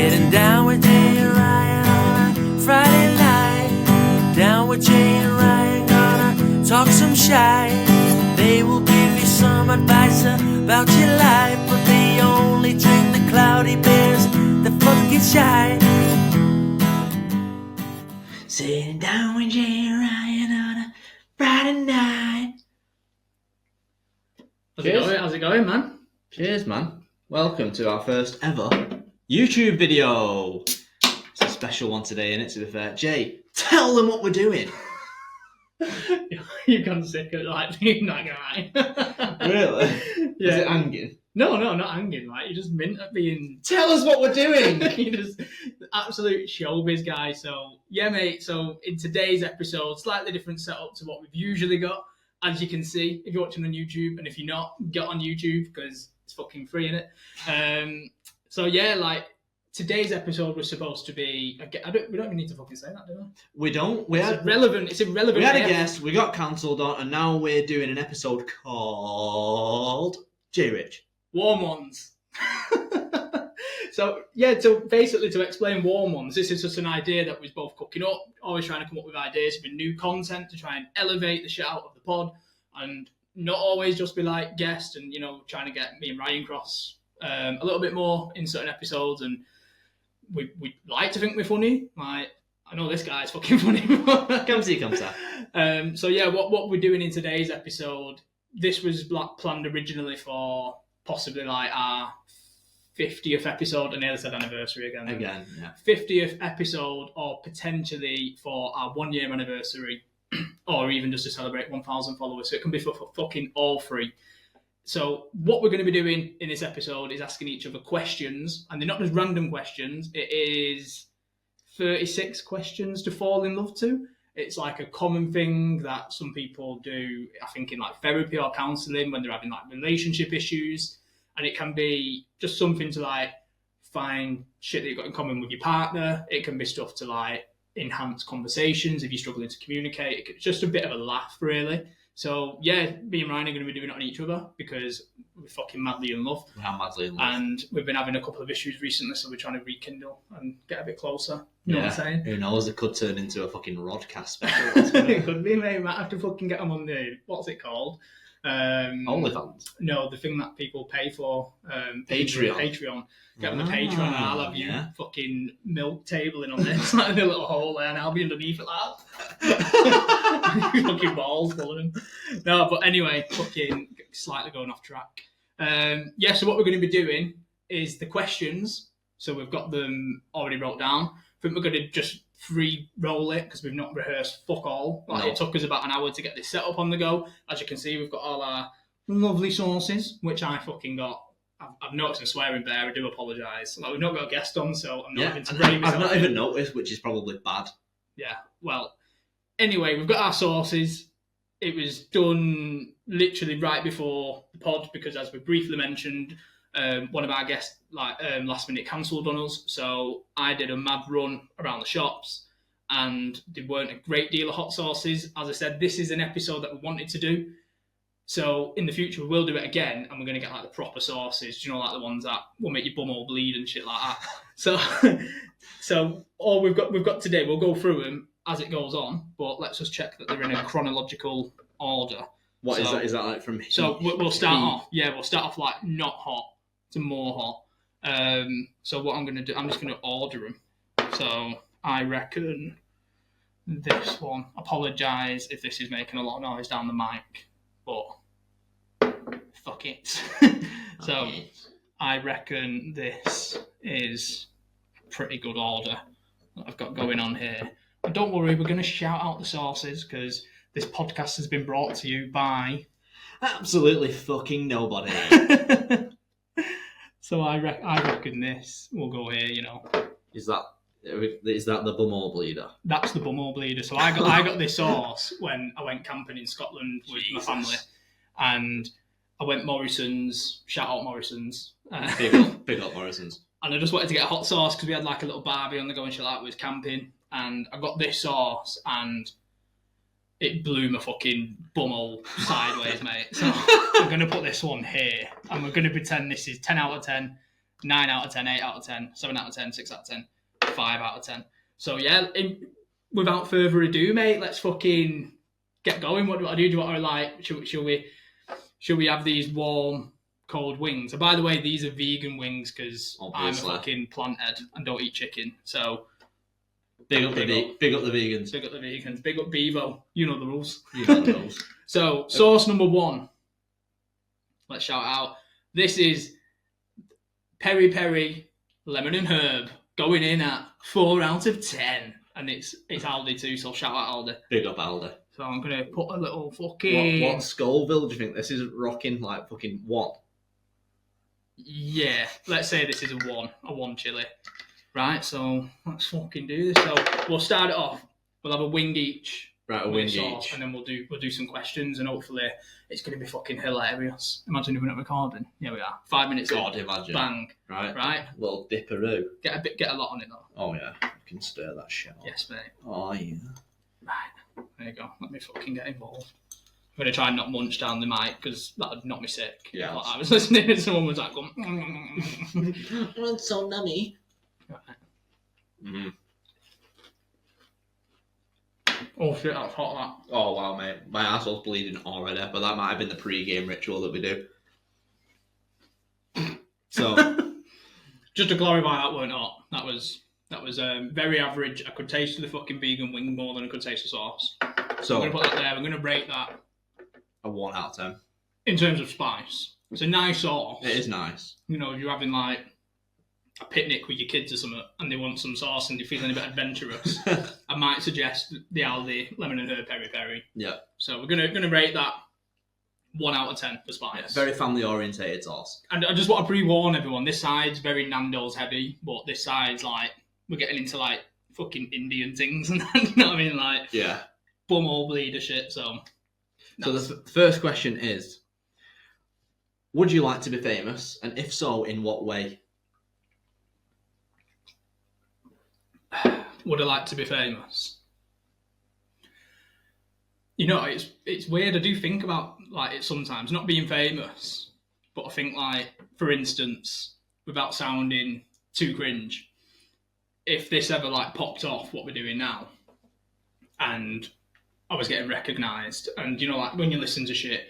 Sitting down with Jay and Ryan on a Friday night. Down with Jay and Ryan, gonna talk some shite. They will give you some advice about your life, but they only drink the cloudy beers, the fucking shite. Sitting down with Jay and Ryan on a Friday night. How's it going, man? Cheers, man. Welcome to our first ever YouTube video. It's a special one today, innit, to be fair. Jay, tell them what we're doing. You've gone sick of like being that guy. Really? Yeah. Is it hanging? No, not hanging. Like you're just mint at being. Tell us what we're doing. You're just absolute showbiz guy. So yeah, mate. So in today's episode, slightly different setup to what we've usually got. As you can see, if you're watching on YouTube, and if you're not, get on YouTube because it's fucking free, innit? So yeah, like today's episode was supposed to be. We don't even need to fucking say that, do we? We don't. It's irrelevant. We had a guest. We got cancelled on, and now we're doing an episode called J Rich. Warm Ones. So basically to explain Warm Ones, this is just an idea that was both cooking up, always trying to come up with ideas for new content to try and elevate the shit out of the pod, and not always just be like guest and, you know, trying to get me and Ryan cross a little bit more in certain episodes. And we like to think we're funny. Like, I know this guy's fucking funny. Come see. So yeah, what we're doing in today's episode, this was planned originally for possibly like our 50th episode. I nearly said anniversary again. Yeah. 50th episode, or potentially for our 1 year anniversary, or even just to celebrate 1,000 followers. So it can be for fucking all three. So what we're going to be doing in this episode is asking each other questions, and they're not just random questions. It is 36 questions to fall in love to. It's like a common thing that some people do, I think, in like therapy or counselling when they're having like relationship issues. And it can be just something to like find shit that you've got in common with your partner. It can be stuff to like enhance conversations if you're struggling to communicate. It's just a bit of a laugh, really. So yeah, me and Ryan are going to be doing it on each other because we're fucking madly in love. We are madly in love. And we've been having a couple of issues recently, so we're trying to rekindle and get a bit closer. You know what I'm saying? Who knows? It could turn into a fucking Rodcast special. It could be, mate. Might have to fucking get them on the, what's it called? OnlyFans? No, the thing that people pay for. Patreon. Get on the Patreon and I'll have you fucking milk tabling on this, like in a little hole there, and I'll be underneath it like that. Fucking balls full of them. No, but anyway, fucking slightly going off track. So what we're going to be doing is the questions. So we've got them already wrote down. I think we're going to just free roll it because we've not rehearsed fuck all. It took us about an hour to get this set up on the go. As you can see, we've got all our lovely sauces, which I fucking got. I've noticed a swearing there. I do apologise. Like, we've not got a guest on, so I'm not having to bring myself. I've not even noticed, which is probably bad. Yeah. Well, anyway, we've got our sauces. It was done literally right before the pod because, as we briefly mentioned, one of our guests last minute cancelled on us. So I did a mad run around the shops, and there weren't a great deal of hot sauces. As I said, this is an episode that we wanted to do. So in the future, we will do it again, and we're going to get like the proper sauces, you know, like the ones that will make your bum all bleed and shit like that. So all we've got today, we'll go through them as it goes on, but let's just check that they're in a chronological order. What is that? Is that like from heat? So we'll start off. Yeah, we'll start off like not hot to more hot. So what I'm going to do, I'm just going to order them. So I reckon this one. Apologise if this is making a lot of noise down the mic. But fuck it. So I reckon this is a pretty good order that I've got going on here. But don't worry, we're going to shout out the sauces because this podcast has been brought to you by absolutely fucking nobody. So I reckon this will go here, you know. Is that the bumhole bleeder? That's the bumhole bleeder. So I got this sauce when I went camping in Scotland with my family, and I went Morrison's. Shout out Morrison's. Big up Morrison's. And I just wanted to get a hot sauce because we had like a little barbie on the go and shit like that. We was camping, and I got this sauce, and it blew my fucking bumhole sideways, mate. So I'm going to put this one here, and we're going to pretend this is 10 out of 10. 9 out of 10, 8 out of 10, 7 out of 10, 6 out of 10, 5 out of 10. So yeah, without further ado, mate, let's fucking get going. What do I do? Do I like? Should we have these warm, cold wings? And by the way, these are vegan wings because I'm a fucking plant head and don't eat chicken. So big up the vegans. Big up the vegans. Big up Bevo. You know the rules. You know the rules. So sauce number 1. Let's shout out. This is peri peri lemon and herb going in at 4 out of 10, and it's Aldi too. So shout out Aldi. Big up Aldi. So I'm gonna put a little fucking. What Scoville do you think this is rocking? Like fucking what? Yeah, let's say this is a 1 chili. Right, so let's fucking do this. So we'll start it off. We'll have a wing each. Right, a wing each. And then we'll do some questions, and hopefully it's going to be fucking hilarious. Imagine if we're not recording. Here we are. 5 minutes God, in. imagine. Bang. Right. Little dipperoo. Get a lot on it though. Oh yeah. You can stir that shit up. Yes, mate. Oh yeah. Right. There you go. Let me fucking get involved. I'm going to try and not munch down the mic because that would knock me sick. Yeah. Like I was listening and someone was like going... It's so nummy. Right. Mm-hmm. Oh shit, that's hot that. Oh wow, mate. My asshole's bleeding already, but that might have been the pre-game ritual that we do. So... Just to clarify, that weren't hot. That was very average. I could taste the fucking vegan wing more than I could taste the sauce. So I'm going to put that there. I'm going to rate that a 1 out of 10. In terms of spice. It's a nice sauce. It is nice. You know, if you're having like a picnic with your kids or something and they want some sauce and you're feeling a bit adventurous, I might suggest the Aldi lemon and herb peri peri. Yeah. So we're gonna rate that 1 out of 10 for spice. Yeah, very family orientated sauce. And I just want to pre-warn everyone, this side's very Nando's heavy, but this side's like we're getting into like fucking Indian things and you know what I mean? Like bum all bleeder shit, so the first question is, would you like to be famous? And if so, in what way? Would I like to be famous? You know, it's weird. I do think about like it sometimes, not being famous, but I think like, for instance, without sounding too cringe, if this ever like popped off, what we're doing now, and I was getting recognised, and you know, like when you listen to shit,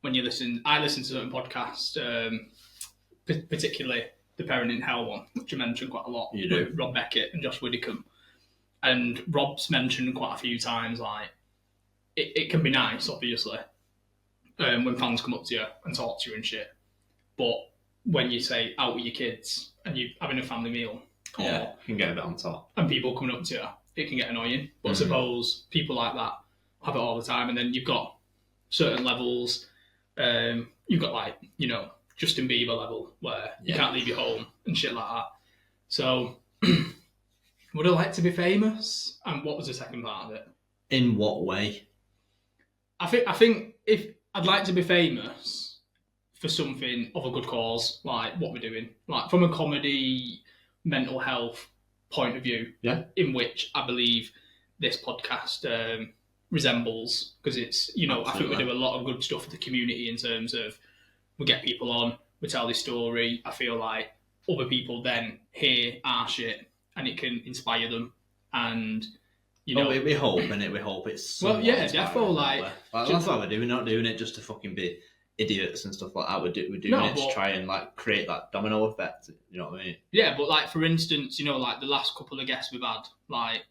I listen to certain podcasts, particularly the Parenting Hell one, which I mentioned quite a lot. You do. With Rob Beckett and Josh Widdicombe. And Rob's mentioned quite a few times, like, it can be nice, obviously, when fans come up to you and talk to you and shit. But when you say out with your kids and you're having a family meal, you can get a bit on top. And people coming up to you, it can get annoying. But I suppose people like that have it all the time. And then you've got certain levels. You've got, like, you know, Justin Bieber level where you can't leave your home and shit like that. So... Would I like to be famous? And what was the second part of it? In what way? I think if I'd like to be famous for something of a good cause, like what we're doing, like from a comedy, mental health point of view, in which I believe this podcast resembles, because it's, you know, Absolutely. I think we do a lot of good stuff for the community in terms of we get people on, we tell this story. I feel like other people then hear our shit and it can inspire them, and you know, we hope, innit? We hope it's definitely like that's why we're doing. We're not doing it just to fucking be idiots and stuff like that. We're doing it to try and like create that domino effect. You know what I mean? Yeah, but like for instance, you know, like the last couple of guests we've had, like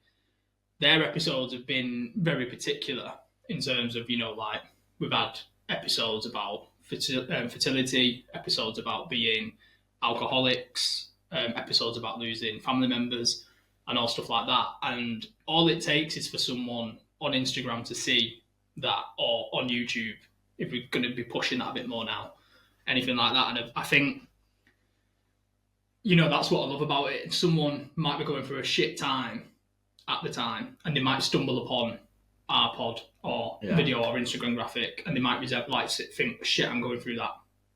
their episodes have been very particular in terms of, you know, like we've had episodes about fertility, episodes about being alcoholics. Episodes about losing family members and all stuff like that. And all it takes is for someone on Instagram to see that, or on YouTube, if we're going to be pushing that a bit more now, anything like that. And I think, you know, that's what I love about it. Someone might be going through a shit time at the time and they might stumble upon our pod or video or Instagram graphic and they might think, shit, I'm going through that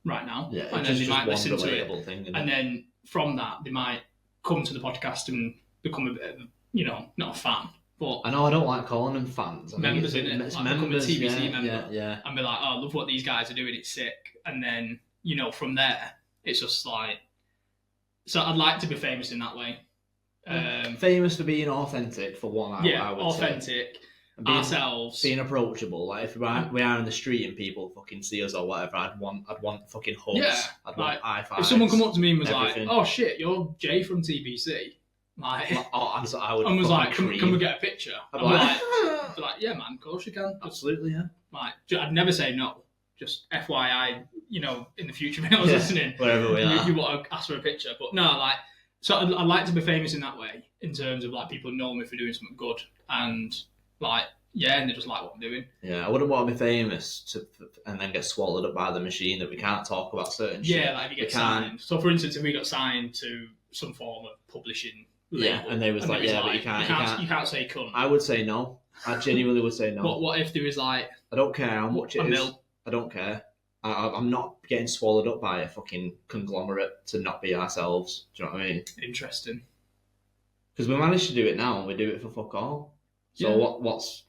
right now. Yeah, and then they might listen to it. Thing, and then from that, they might come to the podcast and become a bit of, you know, not a fan, but... I know, I don't like calling them fans. I members, mean, innit? It's like members, become a TBC member. Yeah. And be like, oh, I love what these guys are doing, it's sick. And then, you know, from there, it's just like, So I'd like to be famous in that way. Famous for being authentic, for one. I would authentic. Say. Ourselves being approachable. Like if we are in the street and people fucking see us or whatever, I'd want fucking hugs. Yeah, I'd want high fives. If someone come up to me and was everything. like, "Oh shit, you're Jay from TBC," like, I would. And was like, can we get a picture? I'd be like, yeah, man, of course you can. Absolutely, yeah. Like, I'd never say no. Just FYI, you know, in the future when I was listening, wherever we are, you want to ask for a picture. But no, like, so I'd like to be famous in that way, in terms of like people know me for doing something good, and like, yeah, and they just like what I'm doing. Yeah, I wouldn't want to be famous and then get swallowed up by the machine that we can't talk about certain shit. Yeah, like if you get signed. So for instance, if we got signed to some form of publishing label, and they was like, but you can't say cunt. I would say no. I genuinely would say no. What if there was like, I don't care how much it is. Mil. I don't care. I'm not getting swallowed up by a fucking conglomerate to not be ourselves. Do you know what I mean? Interesting. Because we managed to do it now and we do it for fuck all. So what's...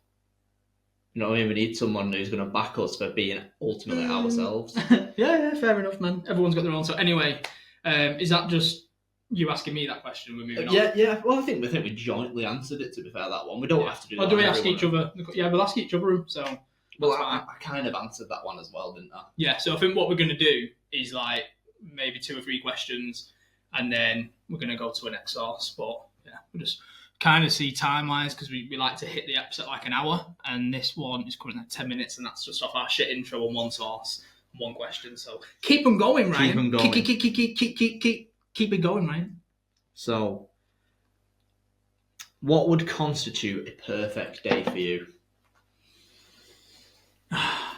You know what I mean? We need someone who's going to back us for being ultimately ourselves. yeah, fair enough, man. Everyone's got their own. So anyway, is that just you asking me that question? We're moving on. Yeah. Well, I think we jointly answered it. To be fair, that one we don't have to do. Or do we ask each other? Yeah, we'll ask each other. So well, I kind of answered that one as well, didn't I? Yeah. So I think what we're going to do is like maybe 2 or 3 questions, and then we're going to go to an next source. But yeah, we'll just kind of see time-wise, because we like to hit the episode like an hour, and this one is currently at 10 minutes, and that's just off our shit intro and one source and one question. So keep them going, Ryan. Keep them going. Keep it going, Ryan. So, what would constitute a perfect day for you? I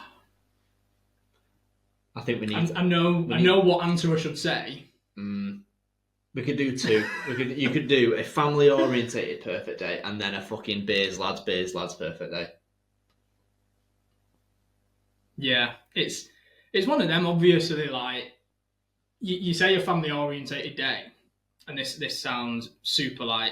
think we need. I know what answer I should say. We could do 2. You could do a family orientated perfect day and then a fucking beers lads perfect day. Yeah, it's one of them. Obviously, like you say a family orientated day, and this sounds super like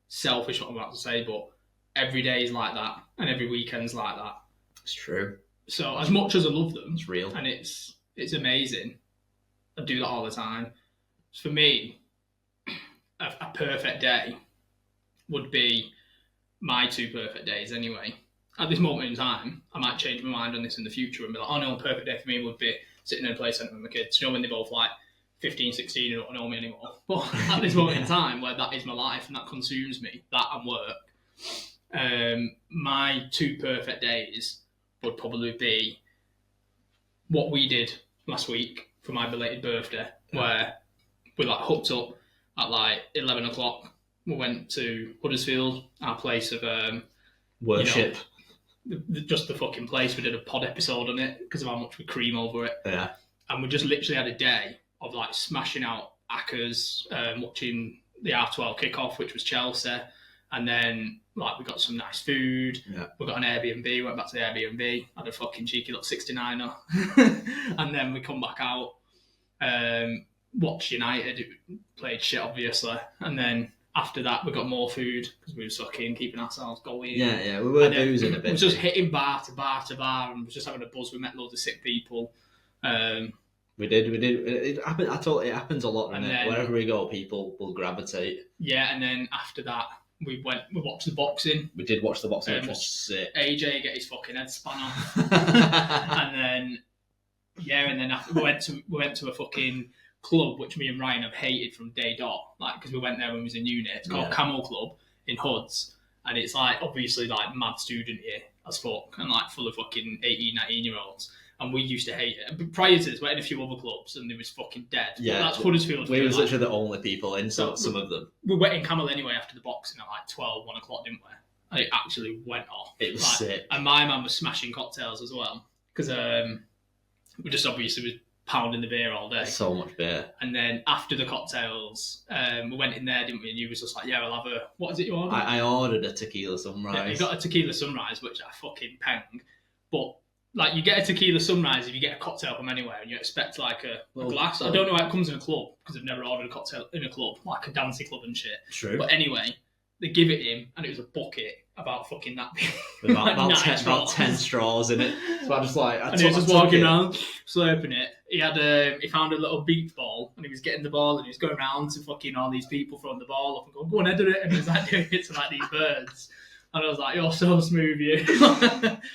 selfish what I'm about to say, but every day is like that, and every weekend's like that. It's true. So as much as I love them, it's real, and it's amazing. I do that all the time. For me, a perfect day would be my 2 perfect days anyway. At this moment in time, I might change my mind on this in the future and be like, oh no, a perfect day for me would be sitting in a play centre with my kids. You know, when they're both like 15, 16 and don't know me anymore. But at this moment in time where that is my life and that consumes me, that and work, my 2 perfect days would probably be what we did last week for my belated birthday, where we like hooked up at like 11 o'clock. We went to Huddersfield, our place of worship. You know, just the fucking place. We did a pod episode on it because of how much we cream over it. Yeah. And we just literally had a day of like smashing out Accas, watching the R12 kickoff, which was Chelsea. And then like we got some nice food. Yeah. We got an Airbnb, went back to the Airbnb, had a fucking cheeky little 69er. And then we come back out, watched United, who played shit obviously, and then after that we got more food because we were sucking, keeping ourselves going. Yeah, we were boozing a bit. We were just hitting bar to bar to bar, and we were just having a buzz. We met loads of sick people. We did. It happened. I told it happens a lot, and then, wherever we go, people will gravitate. Yeah, and then after that, we watched the boxing. We did watch the boxing, which was sick. AJ get his fucking head spun off, and then after we went to a fucking club which me and Ryan have hated from day dot, like because we went there when we was in uni. It's called Camel Club in Hoods, and it's like obviously like mad student here as fuck and like full of fucking 18, 19-year-olds. And we used to hate it. But prior to this, we had a few other clubs and they was fucking dead. Yeah, but that's Huddersfield. We was literally the only people in some of them. We went in Camel anyway after the boxing at like 12, 1 o'clock, didn't we? And it actually went off. It was sick. And my man was smashing cocktails as well because we just obviously was pounding the beer all day. So much beer. And then after the cocktails, we went in there, didn't we? And you was just like, yeah, we'll have a... What is it you ordered? I ordered a tequila sunrise. Yeah, you got a tequila sunrise, which I fucking peng. But, like, you get a tequila sunrise if you get a cocktail from anywhere and you expect, like, a glass. I don't know how it comes in a club because I've never ordered a cocktail in a club, like a dancing club and shit. True. But anyway, they give it him and it was a bucket about fucking that. With about 10 straws in it. So I just like, and he was just walking around, slurping it. He had he found a little beach ball, and he was getting the ball, and he was going around to fucking all these people throwing the ball up and going, go on, header it. And he was like doing it to like these birds. And I was like, you're so smooth, you.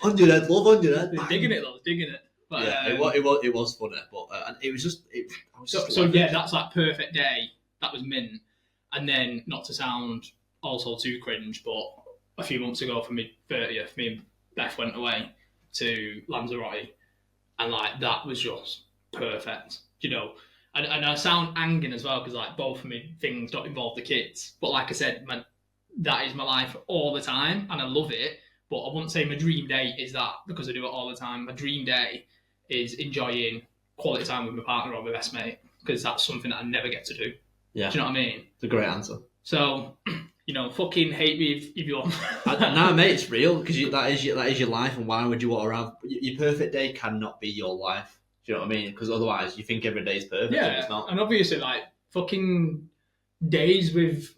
On your head, love, on your head. Digging it, though, digging it. But, yeah, it was funny, but it was just. So yeah, that's like perfect day. That was mint. And then, not to sound also too cringe, but a few months ago for my 30th, me and Beth went away to Lanzarote, and like that was just perfect, you know. And I sound angin as well because like both of me things don't involve the kids, but like I said, that is my life all the time, and I love it. But I wouldn't say my dream day is that because I do it all the time. My dream day is enjoying quality time with my partner or my best mate because that's something that I never get to do. Yeah. Do you know what I mean? It's a great answer. So, you know, fucking hate me if you want. No, mate, it's real because that is your life, and why would you want to have your perfect day? Cannot be your life. Do you know what I mean? Because otherwise, you think every day is perfect. Yeah, and it's not. And obviously, like fucking days with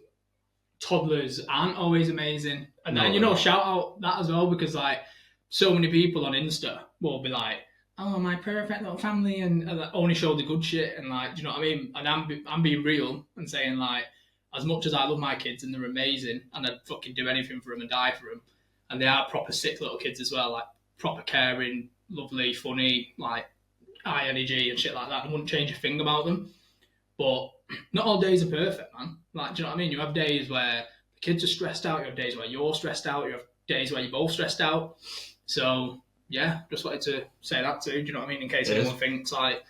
toddlers aren't always amazing. And then you know, shout out that as well because like so many people on Insta will be like, "Oh, my perfect little family," and only show the good shit. And like, do you know what I mean? And I'm being real and saying like, as much as I love my kids and they're amazing, and I'd fucking do anything for them and die for them, and they are proper sick little kids as well, like proper caring, lovely, funny, like high energy and shit like that. I wouldn't change a thing about them. But not all days are perfect, man. Like, do you know what I mean? You have days where the kids are stressed out. You have days where you're stressed out. You have days where you're both stressed out. So, yeah, just wanted to say that too. Do you know what I mean? In case anyone thinks, like,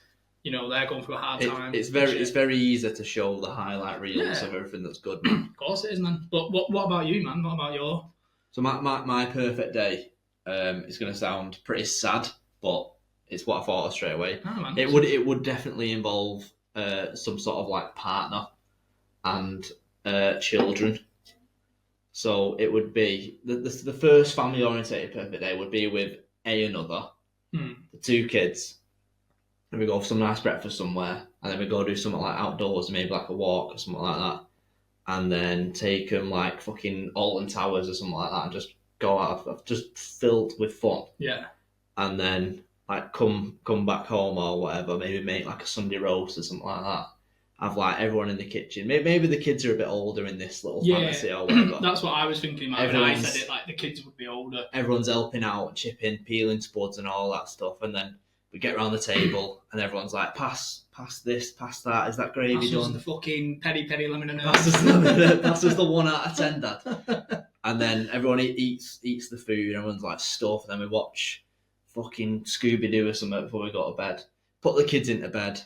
you know, they're going through a hard time. It's very easy to show the highlight reels of everything that's good, man. Of course it is, man. But what about you, man? What about your... So my perfect day is going to sound pretty sad, but it's what I thought of straight away. Oh, man. It would definitely involve some sort of like partner and children. So it would be the first family orientated perfect day would be with another, the two kids, and we go for some nice breakfast somewhere, and then we go do something like outdoors, maybe like a walk or something like that, and then take them like fucking Alton Towers or something like that, and just go out just filled with fun. Yeah. And then like come back home or whatever, maybe make like a Sunday roast or something like that. Have like everyone in the kitchen. Maybe the kids are a bit older in this little fantasy or whatever. That's what I was thinking. Like, when I said it, like the kids would be older. Everyone's helping out, chipping, peeling spuds and all that stuff. And then we get around the table and everyone's like, pass this, pass that. Is that gravy done? The fucking penny lemon and pass us the 1 out of 10, Dad. And then everyone eats the food. Everyone's like stuffed. And then we watch fucking Scooby-Doo or something before we go to bed. Put the kids into bed.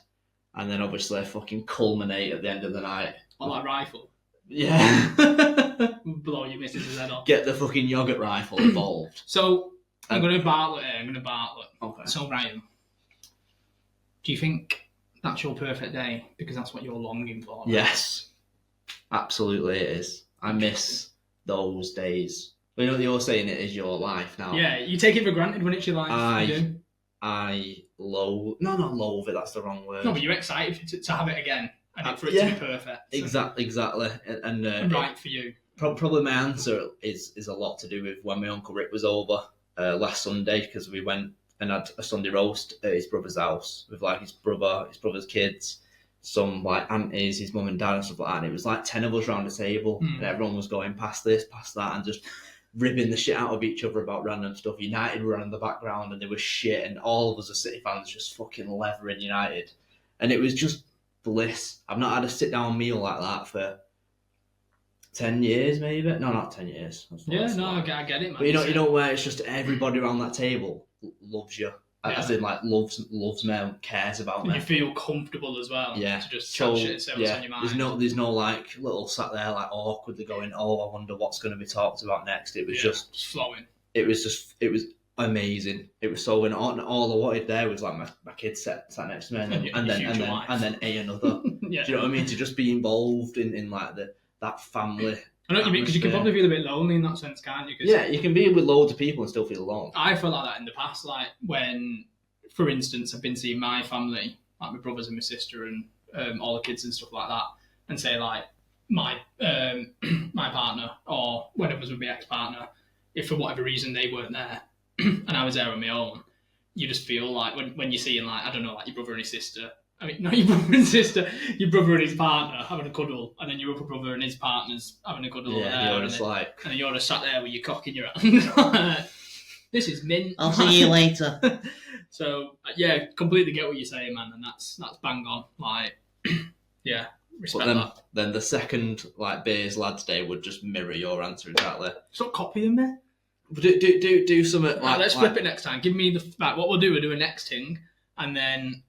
And then obviously fucking culminate at the end of the night. On that rifle? Yeah. Blow your missus' head off. Get the fucking yogurt rifle involved. So, I'm going to Bartlett here. Okay. So, Ryan, do you think that's your perfect day? Because that's what you're longing for. Right? Yes. Absolutely it is. I miss those days. You know, you're saying it is your life now. Yeah, you take it for granted when it's your life. I loathe... No, not loathe it, that's the wrong word. No, but you're excited to have it again and for it to be perfect. Exactly. And right for you. Probably my answer is a lot to do with when my Uncle Rick was over last Sunday, because we went and had a Sunday roast at his brother's house with like his brother's kids, some like aunties, his mum and dad and stuff like that. And it was like 10 of us around the table and everyone was going past this, past that, and just ribbing the shit out of each other about random stuff. United were on in the background and they were shit, and all of us as City fans just fucking levering United. And it was just bliss. I've not had a sit-down meal like that for 10 years, maybe. No, not 10 years. I get it, man. But you know where it's just everybody around that table loves you. Yeah. As in, like, loves me, cares about me. You feel comfortable as well. Yeah. To just chat shit, say what's on your mind. There's no like little sat there like awkwardly going, oh, I wonder what's going to be talked about next. It was just flowing. It was amazing. It was so, and all I wanted there was like my kids sat next to me, and then another. Yeah. Do you know what I mean? To just be involved in like that family. I know what you mean, because you can probably feel a bit lonely in that sense, can't you? Yeah, you can be with loads of people and still feel alone. I felt like that in the past, like when, for instance, I've been seeing my family, like my brothers and my sister and all the kids and stuff like that, and say like, my my partner, or when it was with my ex-partner, if for whatever reason they weren't there and I was there on my own, you just feel like when you're seeing, like, I don't know, like your brother and his sister. I mean, not your brother and sister, your brother and his partner having a cuddle, and then your other brother and his partner's having a cuddle over there. You're just like... And then you're just sat there with your cock in your hand. This is mint. I'll see you later. So, yeah, completely get what you're saying, man, and that's bang on. Like, yeah, respect that. Then the second, like, Beers Lads Day would just mirror your answer exactly. Stop copying me. Do something like... Let's flip it next time. Give me the... Right, what we'll do a next thing, and then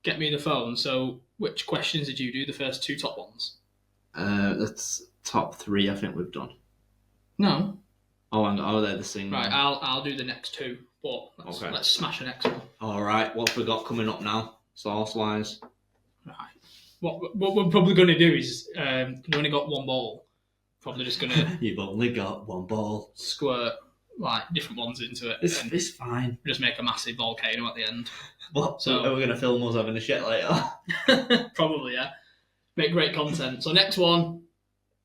get me the phone. So, which questions did you do? The first 2 top ones? That's top 3, I think we've done. No. Oh, they're the same. Right, I'll do the next 2, but let's smash the next one. All right, what have we got coming up now, sauce-wise? Right. What we're probably going to do is, we've only got 1 bowl. Probably just going to... You've only got 1 bowl. Squirt, like, different ones into it. It's fine. Just make a massive volcano at the end. What? So, are we going to film us having a shit later? Probably, yeah. Make great content. So next one,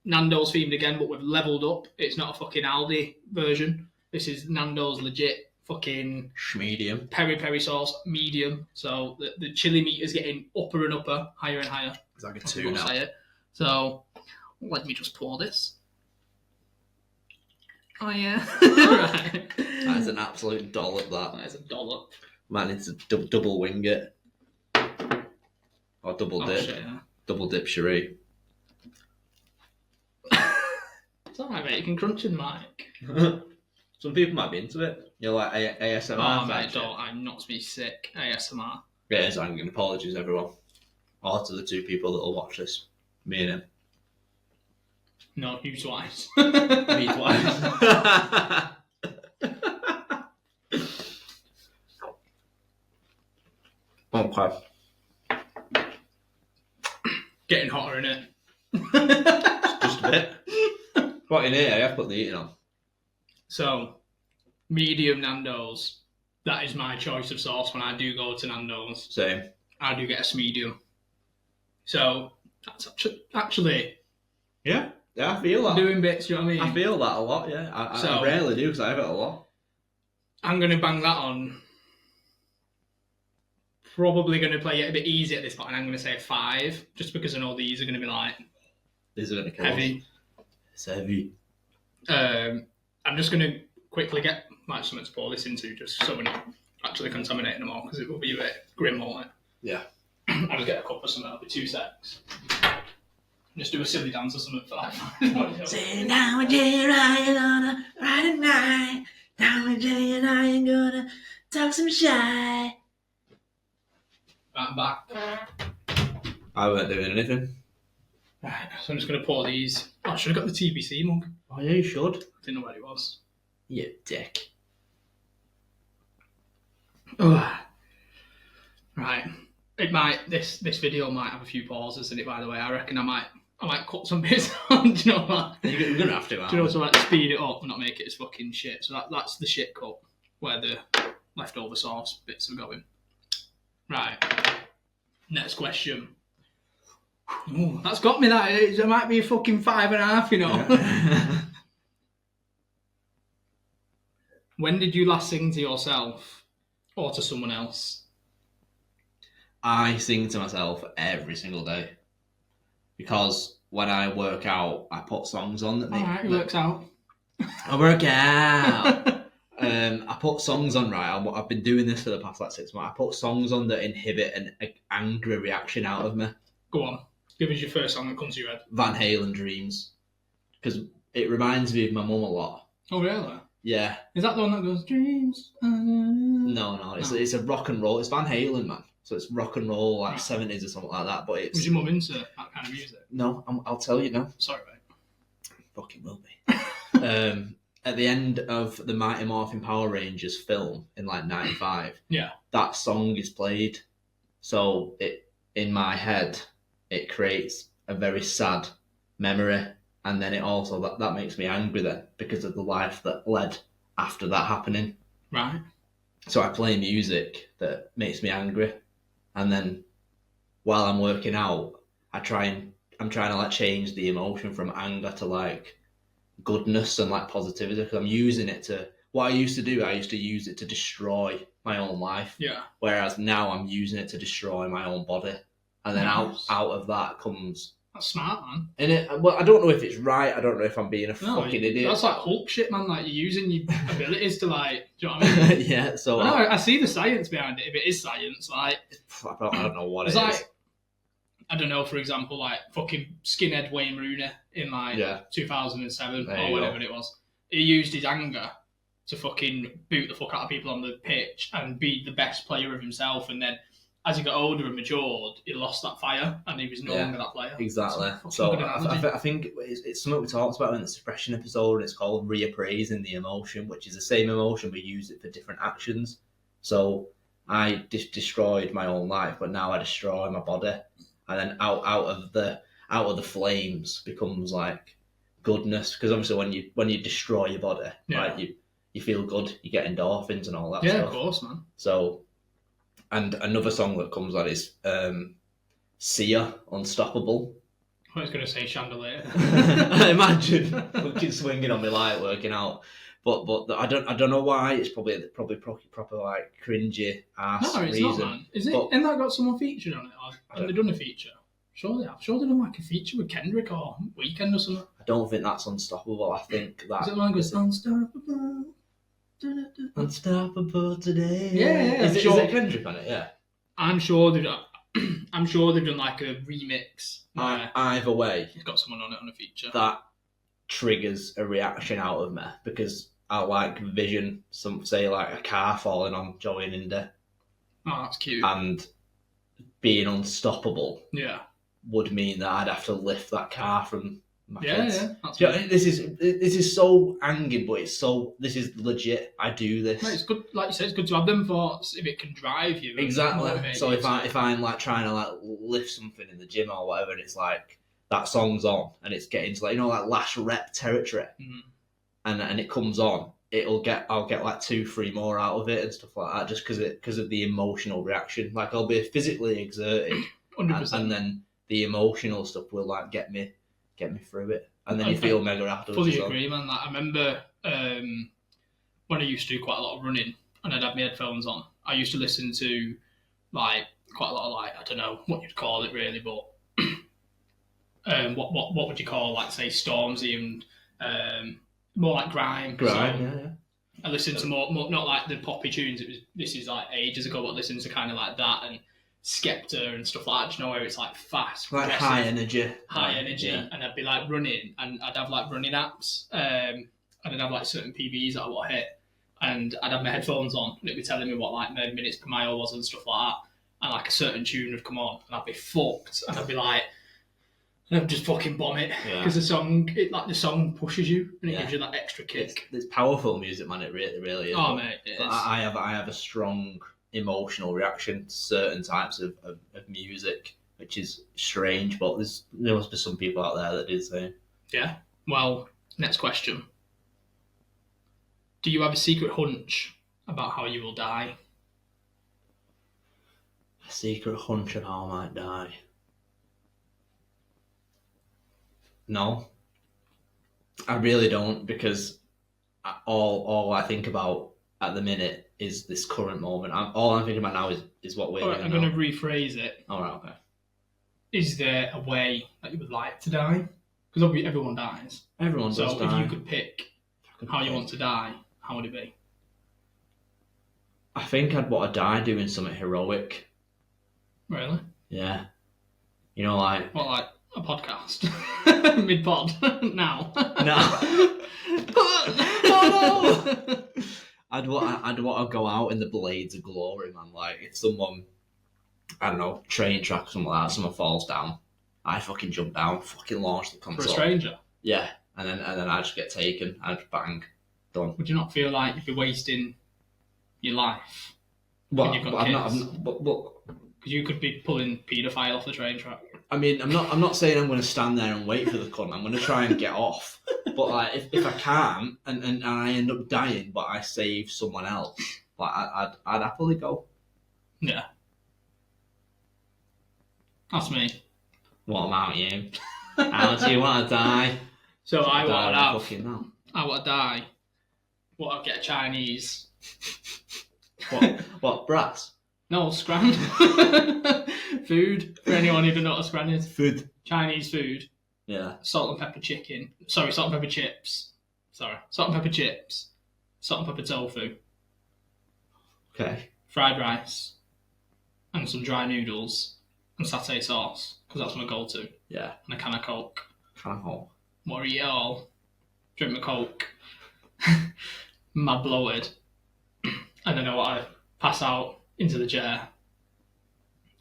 Nando's themed again, but we've leveled up. It's not a fucking Aldi version. This is Nando's legit fucking... Medium. Peri sauce, medium. So the chili meat is getting upper and upper, higher and higher. It's like a 2 now. Say it. So let me just pour this. Oh, yeah. Right. That is an absolute dollop, that. That is a dollop. Man, it's a double wing it. Or double dip. Shit, yeah. Double dip Cherie. It's alright, mate. You can crunch in the mic. Some people might be into it. You're like ASMR. Oh, mate, I'm not to be sick. ASMR. Yeah, it's angry. Apologies, everyone. Or to the 2 people that will watch this. Me and him. No, you twice. Me twice. Okay. Getting hotter, innit? Just a bit. What in here? I've put the eating on. So, medium Nando's. That is my choice of sauce when I do go to Nando's. Same. I do get a medium. So, that's actually... Yeah, I feel that. Doing bits, you know what I mean? I feel that a lot, yeah. I rarely do because I have it a lot. I'm going to bang that on. Probably going to play it a bit easy at this point, and I'm going to say 5, just because I know these are going to be like... These are going to kill heavy. Us. It's heavy. I'm just going to quickly get something to pour this into, just so we're not actually contaminating them all, because it will be a bit grim, won't it? Yeah. I'll just get a cup or something, it'll be 2 secs. Just do a silly dance or something for like... Say now and then I ain't gonna Friday night. Now and then I ain't gonna talk some shy. I'm back. I weren't doing anything. Right, so I'm just going to pour these. Oh, I should have got the TBC mug. Oh yeah, you should. I didn't know where it was. You dick. Oh. Right. It might. This video might have a few pauses in it. By the way, I reckon I might cut some bits on. Do you know what? You're gonna have to. Do you know, so like speed it up and not make it as fucking shit. So that's the shit cut where the leftover sauce bits are going. Right. Next question. Ooh, that's got me. That it might be a fucking 5.5. You know. Yeah. When did you last sing to yourself or to someone else? I sing to myself every single day because when I work out, I put songs on that make. All right, it works out. I work out. I put songs on, right? I've been doing this for the past 6 months. I put songs on that inhibit an angry reaction out of me. Go on. Give us your first song that comes to your head. Van Halen Dreams. Because it reminds me of my mum a lot. Oh, really? Yeah. Is that the one that goes, Dreams? No. It's a rock and roll. It's Van Halen, man. So it's rock and roll, like 70s or something like that. But it's... Was your mum into that kind of music? No, I'll tell you now. Sorry, mate. Fucking will be. At the end of the Mighty Morphin Power Rangers film in like 95, yeah, that song is played. So it in my head, it creates a very sad memory. And then it also, that makes me angry then because of the life that led after that happening. Right. So I play music that makes me angry. And then while I'm working out, I try and I'm trying to like change the emotion from anger to like goodness and like positivity, because I'm using it to, what I used to do, I used to use it to destroy my own life. Yeah. Whereas now I'm using it to destroy my own body. And then Nice. out of that comes... That's smart, man. And well, I don't know if it's right. I don't know if I'm being a No, fucking idiot. That's like Hulk shit, man. Like, you're using your abilities to, like, do you know what I mean? Yeah, so... No, I see the science behind it. If it is science, like... I don't know what it it's is. like, I don't know, for example, like, fucking skinhead Wayne Rooney in, like, 2007 There or you whatever go. it was. He used his anger to fucking boot the fuck out of people on the pitch and be the best player of himself, and then as he got older and matured, he lost that fire and he was no longer that player. Exactly. So I think it's something we talked about in the suppression episode, and it's called reappraising the emotion, which is the same emotion, we use it for different actions. So I destroyed my own life, but now I destroy my body, and then out of the flames becomes like goodness, because obviously when you destroy your body, like you feel good, you get endorphins and all that stuff. Yeah, of course, man. So, and another song that comes on is Sia, Unstoppable. I was going to say Chandelier. Imagine fucking swinging on my light working out. But I don't know why. It's probably proper like cringy ass No, it's reason. not, man. Is it? Ain't that got someone featured on it? Or have they done a feature? Sure they have. Sure they done like a feature with Kendrick or Weeknd or something. I don't think that's Unstoppable. I think that... Is it the one that goes, Unstoppable? Unstoppable today. Yeah. Is it Kendrick on it? Yeah. I'm sure they've done like a remix. Either way, It's got someone on it on a feature. that triggers a reaction out of me, because I like vision, say like a car falling on Joey and Indy, Oh, that's cute. and being unstoppable Yeah. would mean that I'd have to lift that car from my kids. Yeah. That's Do you know, this is so hanging, but this is legit. I do this. Mate, it's good, like you said, it's good to have them for if it can drive you. Exactly. So if I'm like trying to like lift something in the gym or whatever, and it's like that song's on and it's getting to like, you know, like last rep territory, and it comes on, I'll get like 2-3 more out of it and stuff like that, just because of the emotional reaction. Like I'll be physically exerted, 100%. and then the emotional stuff will like get me through it, and then you feel mega afterwards. Fully agree, man. Like, I remember when I used to do quite a lot of running and I'd have my headphones on, I used to listen to like quite a lot of like, I don't know what you'd call it really, but what would you call, like, say Stormzy and more like grime. Yeah. I listened to more not like the poppy tunes. This is like ages ago, but I listened to kind of like that and Skepta and stuff like that. Do you know, where it's like fast, like high energy, yeah. And I'd be like running, and I'd have like running apps, and I'd have like certain PBs that I would hit, and I'd have my headphones on, and it'd be telling me what like my minutes per mile was and stuff like that, and like a certain tune would come on, and I'd be fucked, and I'd be like, and I'd just fucking bomb it, because the song pushes you, and it gives you that extra kick. It's powerful music, man. It really is. Oh mate, it is. I have a strong emotional reaction to certain types of music, which is strange, but there must be some people out there that do the same. Yeah. Well, next question. Do you have a secret hunch about how you will die? A secret hunch of how I might die? No. I really don't, because all I think about at the minute is this current moment. All I'm thinking about now is what we're doing. I'm going to rephrase it. All right, okay. Is there a way that you would like to die? Because obviously everyone dies. Everyone does die. So if you could pick how you want to die, how would it be? I think I'd want to die doing something heroic. Really? Yeah. You know, like... What, like a podcast? Mid-pod? Now? No. Oh, no! I'd want to go out in the blades of glory, man. Like, if someone, I don't know, train track or something like that, someone falls down, I fucking jump down, fucking launch the console. For a stranger? Yeah, and then I just get taken, and bang, done. Would you not feel like you'd be wasting your life? Well, when you've got kids? But because you could be pulling paedophile off the train track. I mean, I'm not saying I'm going to stand there and wait for the cunt. I'm going to try and get off. But like, if I can't, and I end up dying, but I save someone else, like I'd happily go. Yeah, that's me. What about you? How do you want to die? So I Die want to right have. fucking now. I want to die. What? I get a Chinese. What? Brass? No, scran. Food for anyone who doesn't know what a scran is. Food. Chinese food. Yeah. Salt and pepper chicken. Sorry, salt and pepper chips. Sorry, salt and pepper chips. Salt and pepper tofu. Okay. Fried rice. And some dry noodles. And satay sauce. Because that's my go-to. Yeah. And a can of Coke. Can I hold? What are you all? Drink my Coke. Mad bloated. And then I want to pass out into the chair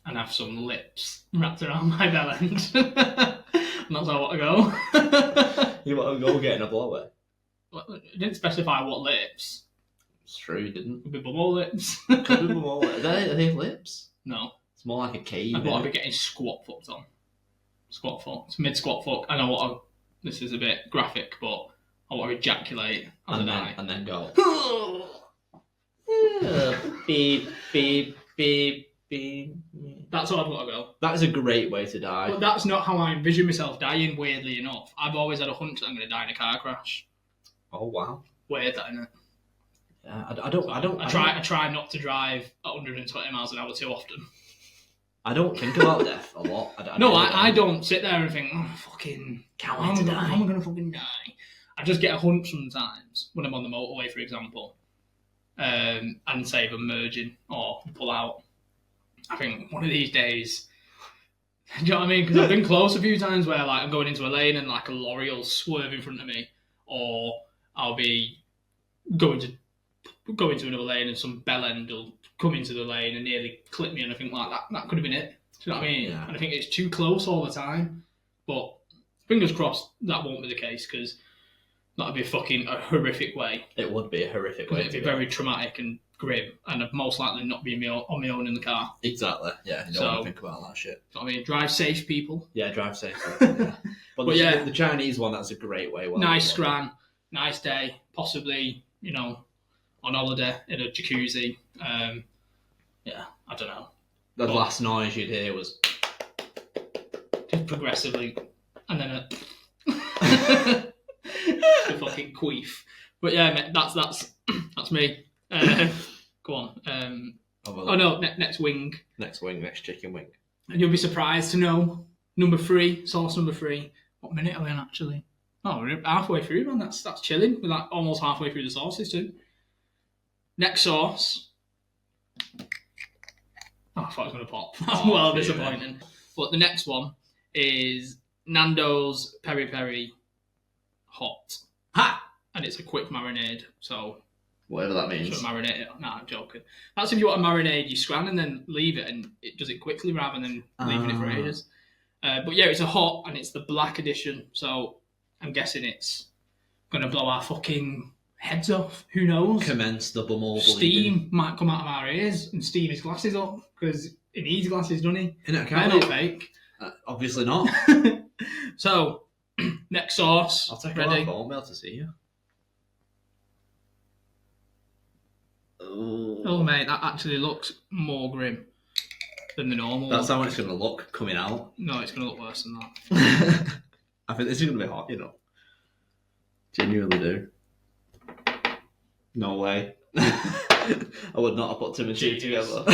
and have some lips wrapped around my bell end. And that's how I want to go. You want to go getting a blower? It didn't specify what lips. It's true, you didn't. Could be bubble lips. Could be more. Are they lips? No. It's more like a cave. I want to be getting squat fucked on. Squat fucked. Mid squat fuck. And I want to, this is a bit graphic, but I want to ejaculate on the night. And then go. Beep, beep, beep, beep. That's how I'd want to go. That is a great way to die. But that's not how I envision myself dying, weirdly enough. I've always had a hunch that I'm going to die in a car crash. Oh wow. Weird, that, isn't it? Yeah, I try not to drive at 120 miles an hour too often. I don't think about death a lot. I don't sit there and think, oh, fucking, Can't how wait to am die. I going to fucking die? I just get a hunch sometimes when I'm on the motorway, for example, and say if I'm merging or pull out. I think one of these days, do you know what I mean? Because I've been close a few times where like I'm going into a lane and like a lorry will swerve in front of me, or I'll be going into another lane and some bell end will come into the lane and nearly clip me, and I think like that could have been it. Do you know what I mean? Yeah. And I think it's too close all the time. But fingers crossed that won't be the case, because that'd be a horrific way. It would be a horrific way. It'd be very traumatic and grim, and I'd most likely not be on my own in the car. Exactly. Yeah. You don't want to think about that shit. So, I mean, drive safe, people. Yeah, drive safely. Yeah. But the Chinese one, that's a great way. Nice scran, nice day, possibly, on holiday in a jacuzzi. Yeah, I don't know. The last noise you'd hear was just progressively, and then a fucking queef. But yeah, mate, that's me. Go on. Next wing. Next wing, next chicken wing. And you'll be surprised to know sauce number 3. What minute are we on actually? Oh, we're halfway through, man. That's chilling. We're like almost halfway through the sauces too. Next sauce. Oh, I thought it was going to pop. That's well disappointing. Man. But the next one is Nando's Peri Peri Hot. Ha! And it's a quick marinade, so... Whatever that means. Should marinate it? No, I'm joking. That's if you want to marinade, you scran and then leave it, and it does it quickly rather than leaving it for ages. But yeah, it's a hot, and it's the black edition, so I'm guessing it's going to blow our fucking heads off. Who knows? Commence the bumble Steam might come out of our ears and steam his glasses up, because he needs glasses, doesn't he? Isn't it? They're not fake. Obviously not. So, next sauce. I'll take it ready. off. I won't be able to see you. Oh, mate, that actually looks more grim than the normal. That's how it's going to look coming out. No, it's going to look worse than that. I think this is going to be hot, Genuinely do. No way. I would not have put two and two together.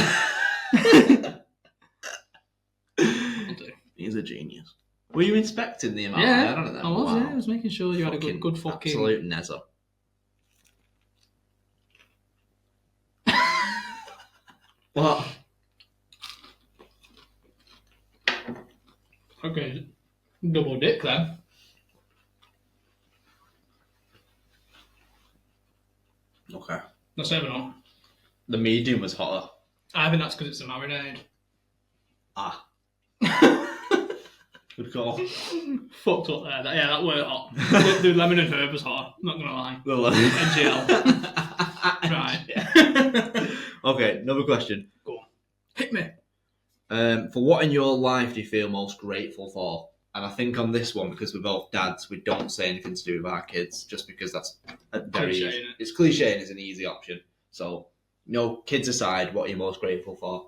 He's a genius. Were you inspecting the amount? Yeah, I don't know. I was. Wow. Yeah, I was making sure you had a good fucking absolute nezzer. What? Okay, double dip then. Okay. That's 7 on. The medium was hotter. I think that's because it's a marinade. Ah. Good call. Fucked up there. That were hot. the lemon and herb was hot. Not gonna lie. The lemon and gel. Right. Okay, another question. Go on. Hit me. For what in your life do you feel most grateful for? And I think on this one, because we're both dads, we don't say anything to do with our kids, just because that's cliche, it's cliche and it's an easy option. So, kids aside, what are you most grateful for?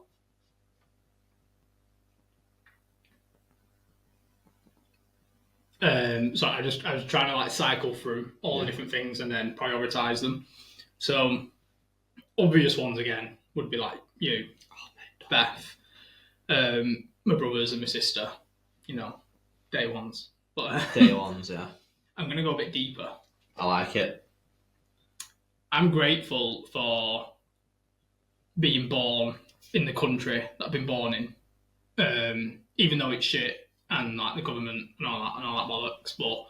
So I was trying to like cycle through all the different things and then prioritize them. So obvious ones again would be like you, Beth, my brothers and my sister. You know, day ones. But Day ones, yeah. I'm gonna go a bit deeper. I like it. I'm grateful for being born in the country that I've been born in, even though it's shit and like the government and all that bollocks. But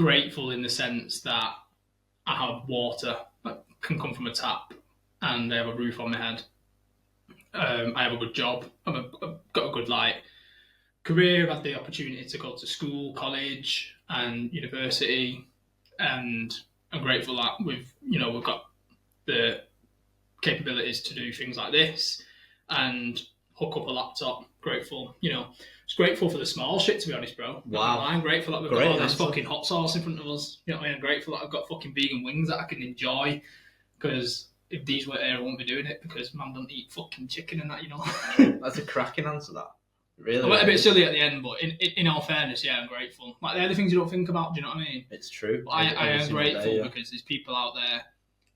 grateful in the sense that I have water that can come from a tap, and I have a roof on my head. I have a good job. I've got a good like career. I've had the opportunity to go to school, college, and university, and I'm grateful that we've got the capabilities to do things like this and hook up a laptop. Grateful, it's grateful for the small shit, to be honest, bro. Wow. I'm grateful that we've Great got all this answer. fucking hot sauce in front of us. You know what I mean? I'm grateful that I've got fucking vegan wings that I can enjoy, because if these were here, I wouldn't be doing it, because man don't eat fucking chicken and that, That's a cracking answer, that. Really? I went a bit silly at the end, but in all fairness, yeah, I'm grateful. Like, they're the things you don't think about, do you know what I mean? It's true. But I Every am single grateful day, yeah. because there's people out there,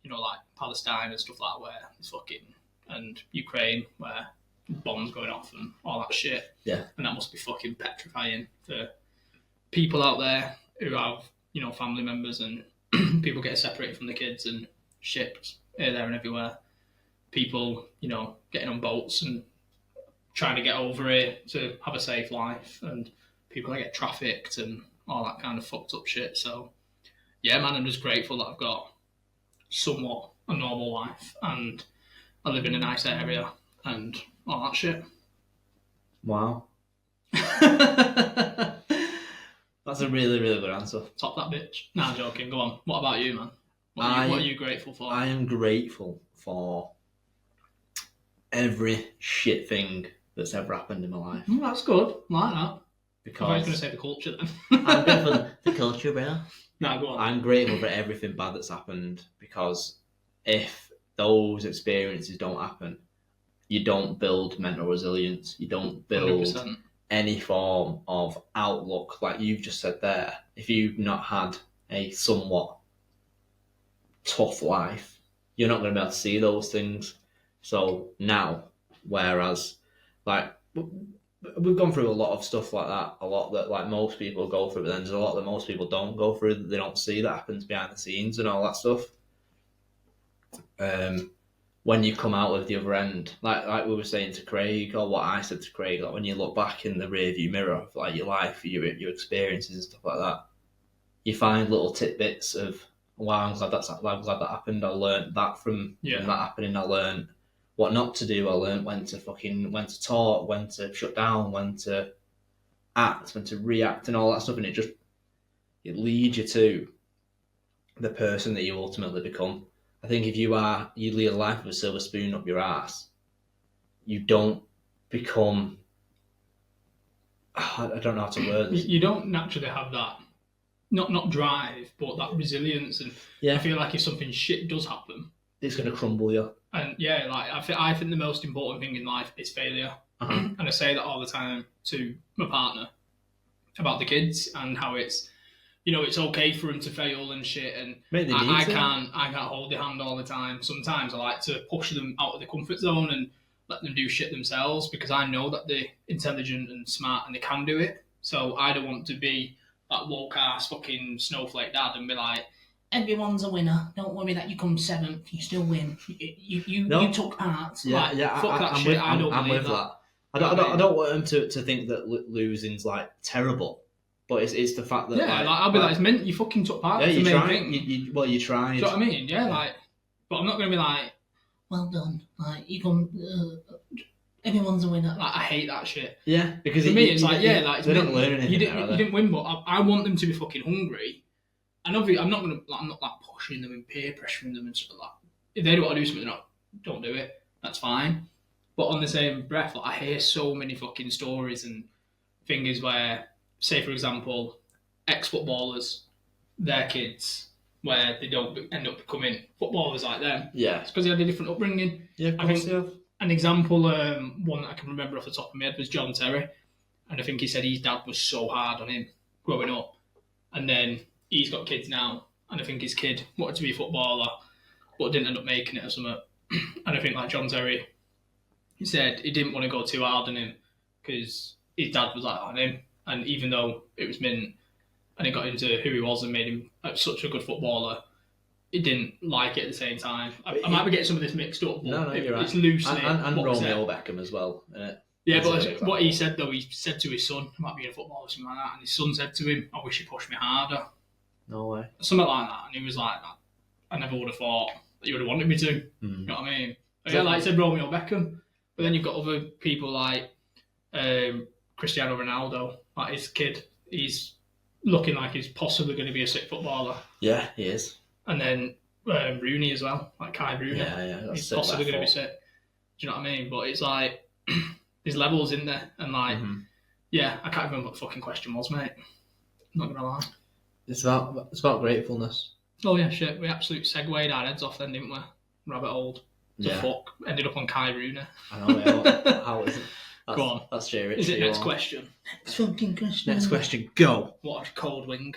like Palestine and stuff like that, where it's fucking, and Ukraine, where bombs going off and all that shit. Yeah. And that must be fucking petrifying for people out there who have, family members, and people getting separated from the kids and shipped here, there and everywhere. People, getting on boats and trying to get over it to have a safe life, and people that get trafficked and all that kind of fucked up shit. So, yeah, man, I'm just grateful that I've got somewhat a normal life, and I live in a nice area and all that shit. Wow. That's a really, really good answer. Top that bitch. Nah, joking. Go on. What about you, man? What are you grateful for? I am grateful for every shit thing that's ever happened in my life. That's good. I like that. I was Because going to say the culture then. I'm grateful for the culture, bro. Nah, go on. I'm grateful for everything bad that's happened, because if those experiences don't happen, you don't build mental resilience. You don't build 100%. any form of outlook, like you've just said there. If you've not had a somewhat tough life, you're not going to be able to see those things. So now, whereas, like, we've gone through a lot of stuff like that, a lot that like most people go through, but then there's a lot that most people don't go through, that they don't see, that happens behind the scenes and all that stuff. When you come out of the other end, like we were saying to Craig, or what I said to Craig, like when you look back in the rearview mirror of like your life, your experiences and stuff like that, you find little tidbits of, wow, I'm glad that happened. I learned that from that happening. I learned what not to do. I learned when to talk, when to shut down, when to act, when to react, and all that stuff. And it leads you to the person that you ultimately become. I think if you lead a life with a silver spoon up your ass, you don't become. I don't know how to word this. You don't naturally have that, not drive, but that resilience. And I feel like if something shit does happen, it's going to crumble you. And yeah, like I think the most important thing in life is failure. And I say that all the time to my partner about the kids and how it's, it's okay for them to fail and shit. And I can't hold their hand all the time. Sometimes I like to push them out of the comfort zone and let them do shit themselves, because I know that they're intelligent and smart and they can do it. So I don't want to be that woke ass fucking snowflake dad and be like, everyone's a winner. Don't worry that you come 7th. You still win. You took part. Fuck that shit. I don't believe that. I don't want them to think that losing's like terrible, but it's the fact that I'll be like, it's meant you fucking took part. Yeah, you tried. You tried. Do you know what I mean? Yeah, but I'm not going to be like, well done. Like you come, everyone's a winner. Like I hate that shit. Yeah, because for me it's like they don't learn anything. You didn't win, but I want them to be fucking hungry. And obviously, I'm not pushing them and peer pressuring them and stuff like that. If they don't want to do something, don't do it. That's fine. But on the same breath, I hear so many fucking stories and things where, say for example, ex-footballers, their kids, where they don't end up becoming footballers like them. Yeah. It's because they had a different upbringing. Yeah, of course. An example, one that I can remember off the top of my head was John Terry. And I think he said his dad was so hard on him growing up, and then he's got kids now, and I think his kid wanted to be a footballer, but didn't end up making it or something. And I think like John Terry, he said he didn't want to go too hard on him because his dad was like on him, and even though it was mint, and it got into who he was and made him such a good footballer, he didn't like it at the same time. I might be getting some of this mixed up, but No, you're right. it's loosely. And what was Romeo it. Beckham as well. Yeah, but what he said though, he said to his son, he might be a footballer or something like that, and his son said to him, I wish you pushed me harder. No way. Something like that, and he was like, I never would have thought that you would have wanted me to. You know what I mean? But yeah, like I said, Romeo Beckham. But then you've got other people like Cristiano Ronaldo, like his kid. He's looking like he's possibly going to be a sick footballer. Yeah, he is. And then Rooney as well, like Kai Rooney. Yeah. He's possibly going to be sick. Do you know what I mean? But it's like, there's levels in there. And like, yeah, I can't remember what the fucking question was, mate. I'm not going to lie. It's about gratefulness. Oh yeah, shit. We absolutely segued our heads off then, didn't we? Rabbit hole. Fuck. Ended up on Kai Rooney. I know, yeah. How is it? Go on. That's cheery. Is it next question? Next fucking question. Next question, go. What a cold wing.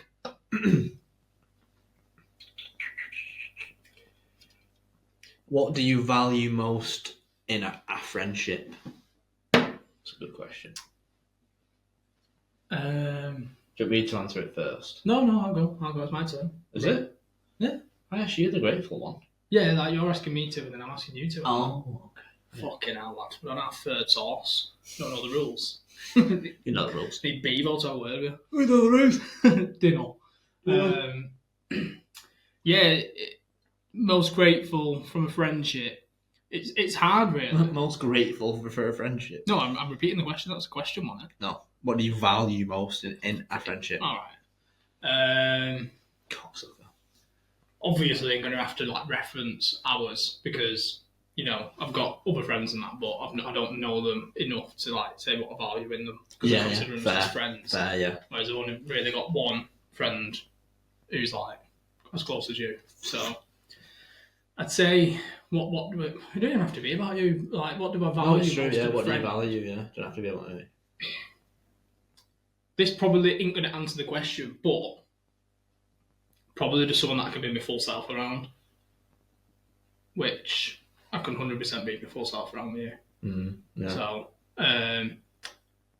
What do you value most in a friendship? That's a good question. Do you want me to answer it first? No, I'll go. It's my turn. Is it? Yeah. I asked you the grateful one. Yeah, like you're asking me to, and then I'm asking you to. Oh, okay. Fucking hell, lad. We don't have third source. Don't know the rules. You know the rules. Need Bevo to word with. We know the rules. Do not. Yeah, most grateful from a friendship. It's hard, really. Most grateful for a friendship. No, I'm repeating the question. That's a question, wasn't it? No. What do you value most in a friendship? All right. Cocksucker. Obviously, I'm going to have to like reference ours because I've got other friends and that, but I don't know them enough to like say what I value in them because I consider them as friends. Fair, yeah. Whereas I've only really got one friend who's like as close as you. So I'd say what do it don't even have to be about you. Like what do I value? Oh, it's true. Most Yeah, in a what do you friend? value? Yeah, don't have to be about me. This probably ain't going to answer the question, but probably just someone that I can be my full self around, which I can 100% be my full self around with you. Yeah. So,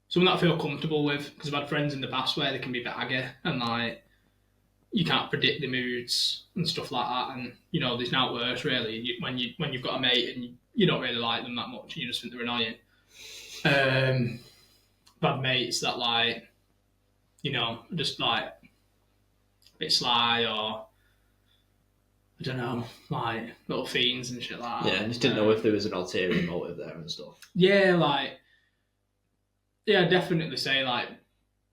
someone that I feel comfortable with, because I've had friends in the past where they can be baggy and like you can't predict the moods and stuff like that, and there's no worse really when you've got a mate and you don't really like them that much and you just think they're annoying. Bad mates that like just like a bit sly or I don't know, like little fiends and shit like that. Yeah, I just didn't know if there was an ulterior motive there and stuff. Yeah, I'd definitely say like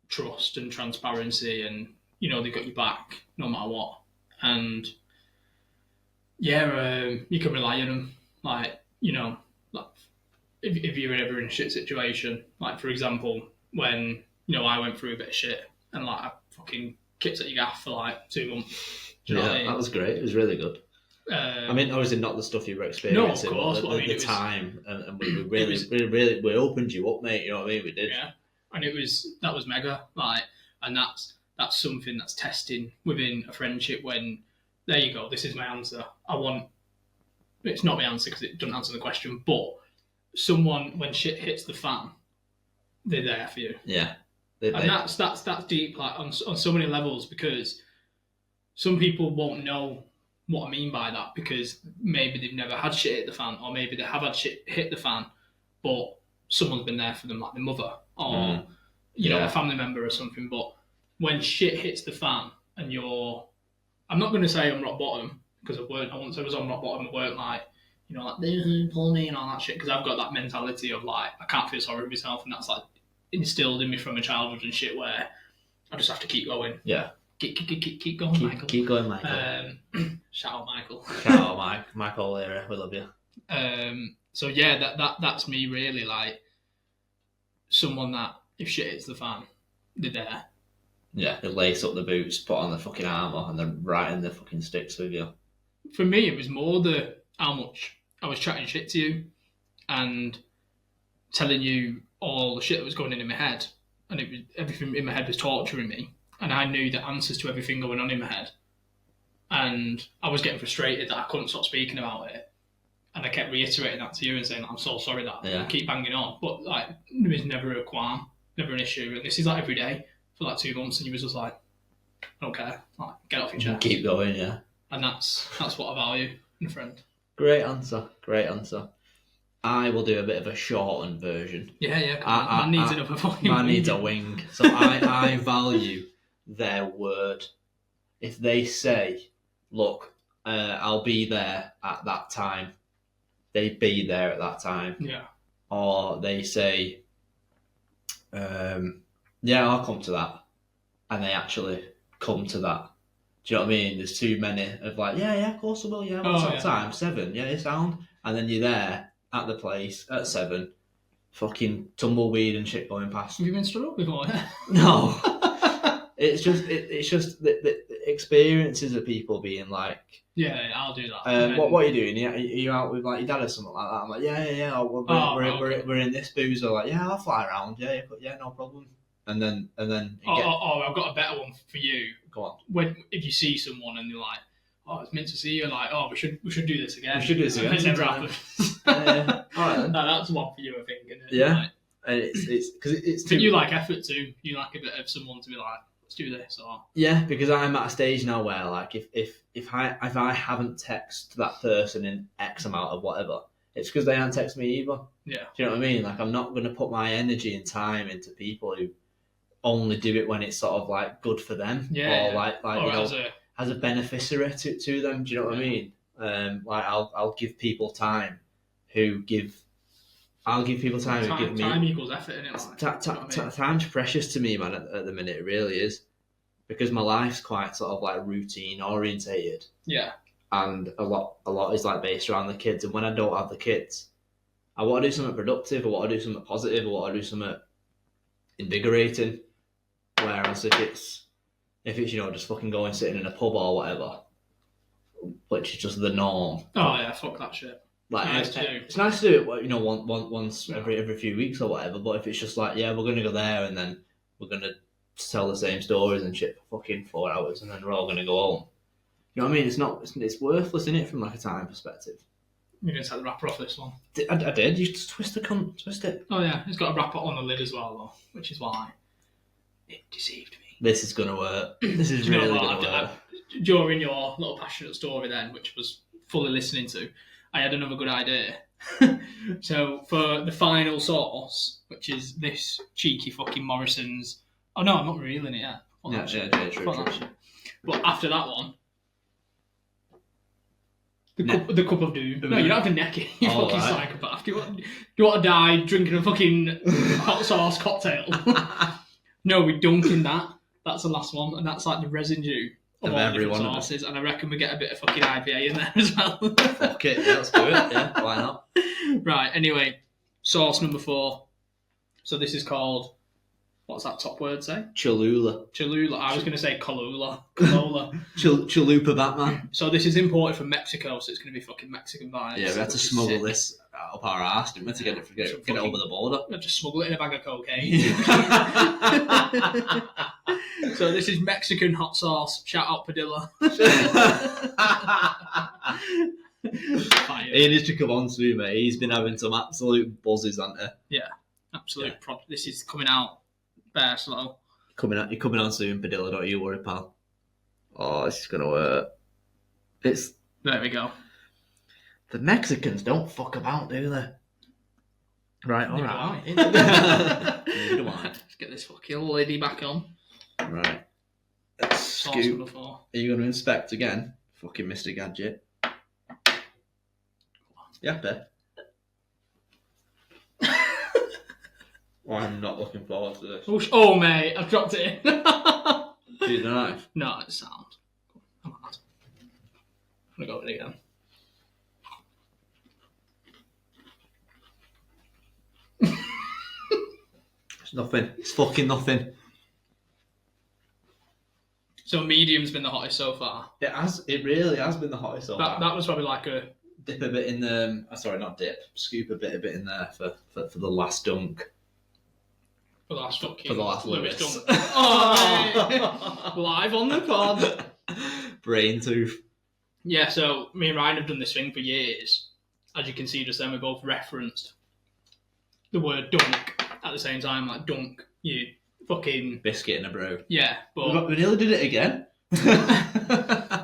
trust and transparency and they've got your back no matter what. And yeah, you can rely on them. Like, like if you're ever in a shit situation, like for example, when I went through a bit of shit and like I fucking kicked at your gaff for like 2 months. Do you know what I mean? That was great. It was really good. I mean, obviously not the stuff you were experiencing, no, of course, but the time, and we opened you up, mate. You know what I mean? We did. Yeah, and that was mega. Like, and that's something that's testing within a friendship. When there you go, this is my answer. It's not my answer because it doesn't answer the question, but someone when shit hits the fan, they're there for you. Yeah. And that's deep, like on so many levels, because some people won't know what I mean by that because maybe they've never had shit hit the fan, or maybe they have had shit hit the fan, but someone's been there for them, like their mother or a family member or something. But when shit hits the fan and I'm not going to say I'm rock bottom because I once I was on rock bottom at work, like they pull me and all that shit, because I've got that mentality of like I can't feel sorry for myself, and that's like instilled in me from a childhood and shit where I just have to keep going. Yeah. Keep going, Michael. Keep going, Michael. Shout out, Michael. Shout out, Mike. Michael O'Leary, we love you. So yeah, that's me really, like someone that if shit hits the fan, they're there. Yeah, they lace up the boots, put on the fucking armour, and they're right in the fucking sticks with you. For me, it was more how much I was chatting shit to you and telling you all the shit that was going in my head, and everything in my head was torturing me. and I knew the answers to everything going on in my head. And I was getting frustrated that I couldn't stop speaking about it. And I kept reiterating that to you and saying, I'm so sorry that I keep banging on. But like, there was never a qualm, never an issue. And this is like every day for like 2 months, and you was just like, I don't care. Like, get off your chest. Keep going, yeah. And that's what I value in a friend. Great answer. I will do a bit of a shortened version. Yeah. Man needs another fucking man needs a wing. So I value their word. If they say, look, I'll be there at that time, they be there at that time. Yeah. Or they say, yeah, I'll come to that. And they actually come to that. Do you know what I mean? There's too many of like, yeah, of course I will. Yeah, what's that time? 7. Yeah, it's sound. And then you're there at the place at 7, fucking tumbleweed and shit going past. Have you been stood up before? No. It's just the experiences of people being like, yeah, I'll do that. What are you doing? Are you out with like your dad or something like that? I'm like, yeah. We're in this booze. Or like, yeah, I'll fly around. Yeah, no problem. And then I've got a better one for you. Go on. If you see someone and you're like, oh, it's meant to see you, like, oh, we should do this again. We should do this again. It never happens. All right. Then. No, that's one for you, I think. Isn't it? Yeah. Like, and it's because it's. But you like effort too. You like a bit of someone to be like, let's do this, or. Yeah, because I'm at a stage now where like if I haven't texted that person in X amount of whatever, it's because they haven't texted me either. Yeah. Do you know what I mean? Like, I'm not going to put my energy and time into people who only do it when it's sort of like good for them, or like or you know, as a beneficiary to them. Do you know what I mean? Like I'll give people time I'll give people time who give me time equals effort, innit? Like, time's precious to me, man. At the minute, it really is, because my life's quite sort of like routine orientated. Yeah. And a lot is like based around the kids. And when I don't have the kids, I want to do something productive. I want to do something positive. I want to do something invigorating. Whereas if it's you know, just fucking going sitting in a pub or whatever, which is just the norm. Oh yeah, fuck that shit. Like it's nice to do it, you know, once every few weeks or whatever. But if it's just like, yeah, we're gonna go there and then we're gonna tell the same stories and shit for fucking 4 hours and then we're all gonna go home. You know what I mean? It's worthless, isn't it, from like a time perspective? You're gonna take the wrapper off this one. I did. You just twist it. Oh yeah, it's got a wrapper on the lid as well, though, which is why it deceived me. This is gonna work. This is really gonna work. During your little passionate story then, which was fully listening to, I had another good idea. So for the final sauce, which is this cheeky fucking Morrison's. Oh no, I'm not reeling it yet. Yeah, true. But after that one, the cup of doom. No, you don't have to neck it. You fucking psychopath. Do you want to die drinking a fucking hot sauce cocktail? No, we dunk in that. That's the last one, and that's like the residue of all every different sauces. And I reckon we get a bit of fucking IPA in there as well. Fuck it, yeah, let's do it. Yeah, why not? Right. Anyway, sauce number 4. So this is called. What's that top word say? Cholula. I was going to say Cholula. Chalupa Batman. So this is imported from Mexico, so it's going to be fucking Mexican vibes. Yeah, we had to smuggle this up our arse, didn't we, to get it over the border. We had to smuggle it in a bag of cocaine. So this is Mexican hot sauce. Shout out Padilla. He needs to come on to me. He's been having some absolute buzzes, hasn't he? Yeah, absolute. Yeah. This is coming out. Bear slow. You're coming on soon, Padilla, don't you worry, pal. Oh, this is gonna work. There we go. The Mexicans don't fuck about, do they? Right, alright. Neither do I. Let's get this fucking lady back on. Right. Let's scoop. Are you gonna inspect again? Fucking Mr. Gadget. Yeah, bet. Oh, I'm not looking forward to this. Oh, mate, I've dropped it in. Do you know knife? No, it's sound. I'm going to go with it again. It's nothing. It's fucking nothing. So medium's been the hottest so far. It really has been the hottest so far. That was probably like a... Dip a bit in the... sorry, not dip. Scoop a bit in there for the last dunk. For the last Lewis. Oh, Live on the pod. Brain tooth. Yeah, so me and Ryan have done this thing for years. As you can see just then, we both referenced the word dunk at the same time, like dunk, you fucking... Biscuit in a brew. Yeah, but... We nearly did it again.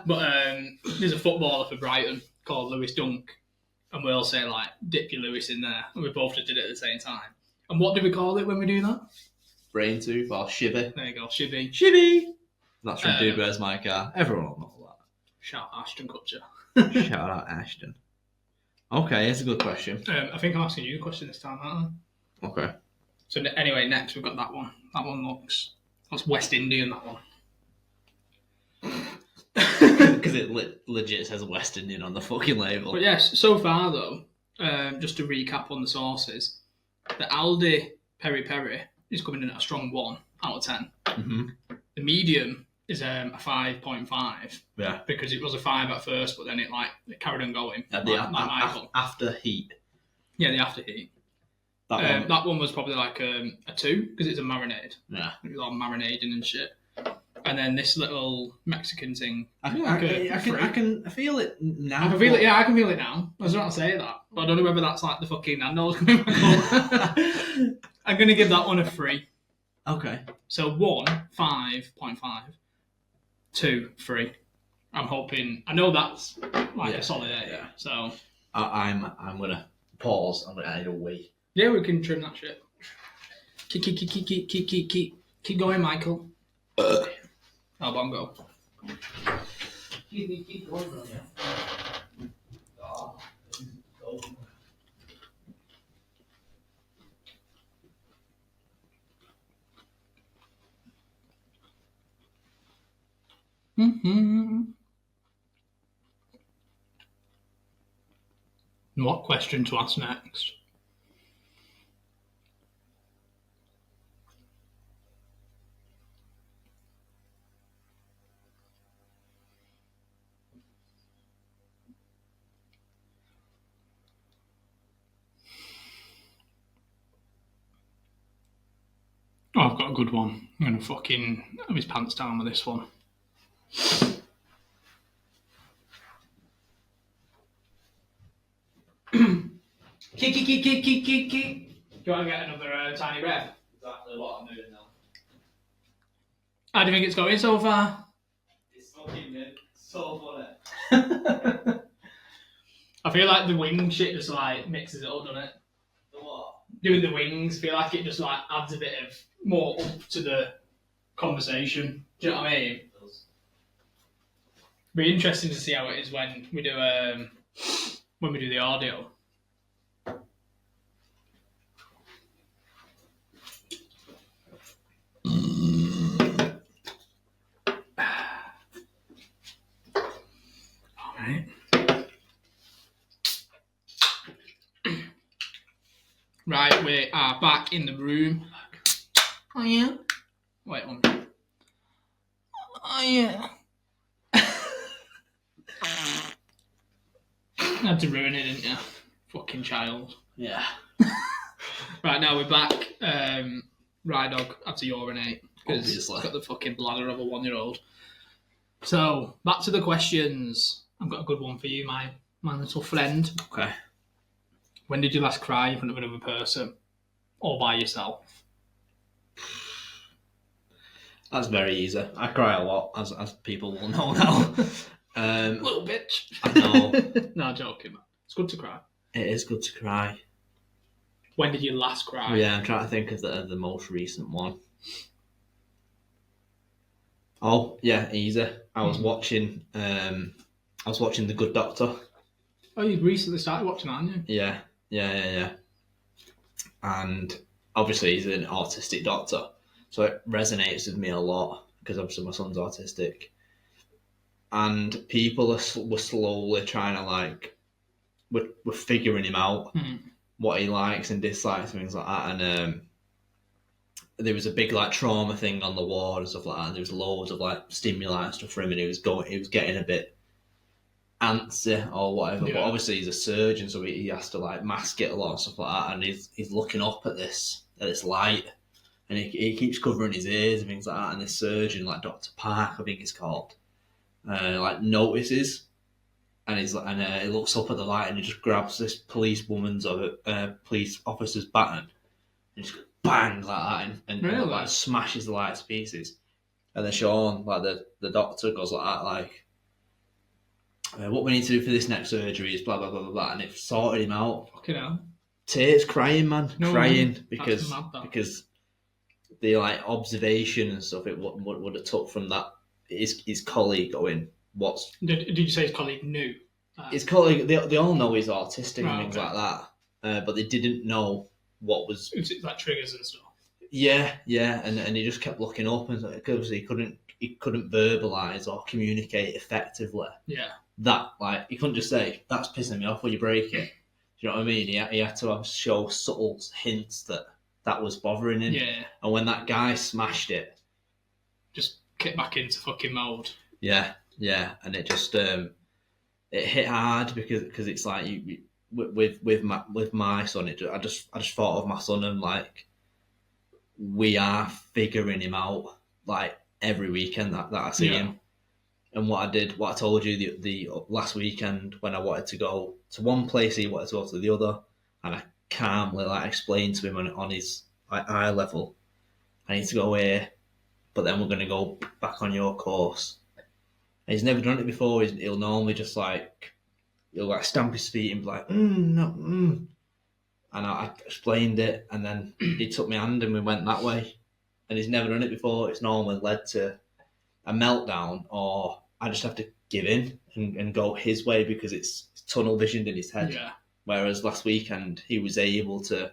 But there's a footballer for Brighton called Lewis Dunk, and we'll say, like, dip your Lewis in there, and we both just did it at the same time. And what do we call it when we do that? Brain tooth or shibby. There you go, shibby. Shibby! That's from Dude Where's My Car. Everyone will know that. Shout out Ashton Kutcher. Shout out Ashton. Okay, it's a good question. I think I'm asking you the question this time, aren't I? Okay. So anyway, next we've got that one. That one that's West Indian, that one. Because it legit says West Indian on the fucking label. But yes, so far though, just to recap on the sources, the Aldi Peri Peri is coming in at a strong 1 out of 10. Mm-hmm. The medium is a 5.5. Yeah. Because it was a 5 at first, but then it carried on going. After heat. Yeah, the after heat. That one was probably like a 2 because it's a marinade. Yeah. It was all marinating and shit. And then this little Mexican thing. I can feel it now. I can feel it. Yeah, I can feel it now. I was about to say that, but I don't know whether that's like the fucking Nando's coming back up. I'm gonna give that one a 3. Okay. So 1, 5.5. 2, 3. I'm hoping. I know that's like a solid 8. Yeah. So I'm gonna pause. I'm gonna add a wee. Yeah, we can trim that shit. Keep going, Michael. How about go? Keep going, bro, yeah. What question to ask next? Oh, I've got a good one. I'm going to fucking have his pants down with this one. Keep. Do you want to get another tiny rev? Exactly what I'm doing now. How do you think it's going so far? It's fucking so funny. I feel like the wing shit just like mixes it up, doesn't it? The what? Doing the wings, I feel like it just like adds a bit of more up to the conversation. Do you know what I mean? It does. Be interesting to see how it is when we do the audio. Alright. Right, we are back in the room. Oh yeah? Wait one minute. Oh yeah. Had to ruin it, didn't you? Fucking child. Yeah. Right, now we're back. Rydog had to urinate because he's Obviously. got the fucking bladder of a 1-year-old. So, back to the questions. I've got a good one for you, my little friend. Okay. When did you last cry in front of another person? Or by yourself? That's very easy. I cry a lot, as people will know now. Little bitch. I know. No, joking, man. It's good to cry. It is good to cry. When did you last cry? Yeah, I'm trying to think of the most recent one. Oh, yeah, easy. I was watching The Good Doctor. Oh, you've recently started watching, haven't you? Yeah. And obviously he's an autistic doctor, so it resonates with me a lot because obviously my son's autistic. And people were slowly trying to we're figuring him out, what he likes and dislikes and things like that. And there was a big trauma thing on the ward and stuff like that. And there was loads of stimuli and stuff for him, and he was getting a bit antsy or whatever. Yeah. But obviously he's a surgeon, so he has to mask it a lot and stuff like that. And he's looking up at this light, and he keeps covering his ears and things like that. And this surgeon, like Dr. Park, I think it's called, like notices, and he looks up at the light and he just grabs this police officer's baton and just bang like that and Really? like smashes the light to pieces. And then Sean, like the doctor, goes like that, like, what we need to do for this next surgery is blah blah blah blah blah, and it sorted him out. Fucking hell. Tears, crying, man, No, crying man. because That's mad, that. because the like observation and stuff it would have took from that his colleague going, what's Did you say his colleague knew? his colleague? They all know he's autistic Right, and things okay. like that, but they didn't know what was. Is it like triggers and stuff? Yeah, and he just kept looking up and because he couldn't verbalise or communicate effectively. Yeah. That, like, he couldn't just say, that's pissing me off, will you break it? Do you know what I mean? He had to show subtle hints that was bothering him. Yeah. And when that guy smashed it, Just get back into fucking mode. yeah, and it just it hit hard because it's like you with my son. I just thought of my son and like we are figuring him out like every weekend that I see him. And what I told you the last weekend when I wanted to go to one place, he wanted to go to the other, and I calmly like explained to him on his like, eye level, I need to go here, but then we're going to go back on your course. And he's never done it before. He'll normally just like he'll like stamp his feet and be like no. And I explained it, and then he took my hand and we went that way. And he's never done it before. It's normally led to a meltdown, or I just have to give in and go his way because it's tunnel visioned in his head. Yeah. Whereas last weekend he was able to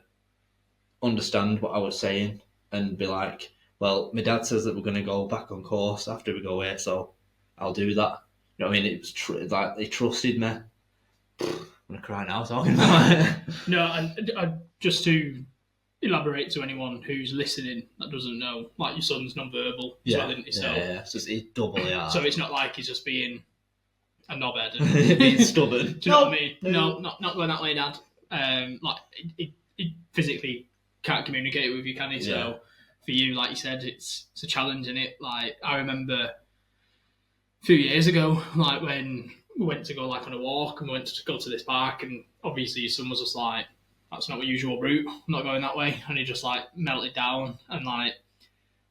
understand what I was saying and be like, well, my dad says that we're going to go back on course after we go here, so I'll do that. You know what I mean? It was like he trusted me. I'm going to cry now talking about it. No, and just to elaborate to anyone who's listening that doesn't know, like your son's non-verbal, Yeah, didn't he? So, yeah. So he's doubly hard. so it's not like he's just being a knobhead and being stubborn. Do you know what I mean? No, not going that way, Dad. Like he physically can't communicate with you, can he? So for you, like you said, it's a challenge, isn't it? Like I remember a few years ago, like when we went to go like on a walk and we went to go to this park, and obviously your son was just like, that's not my usual route, I'm not going that way, and he just like melted down, and like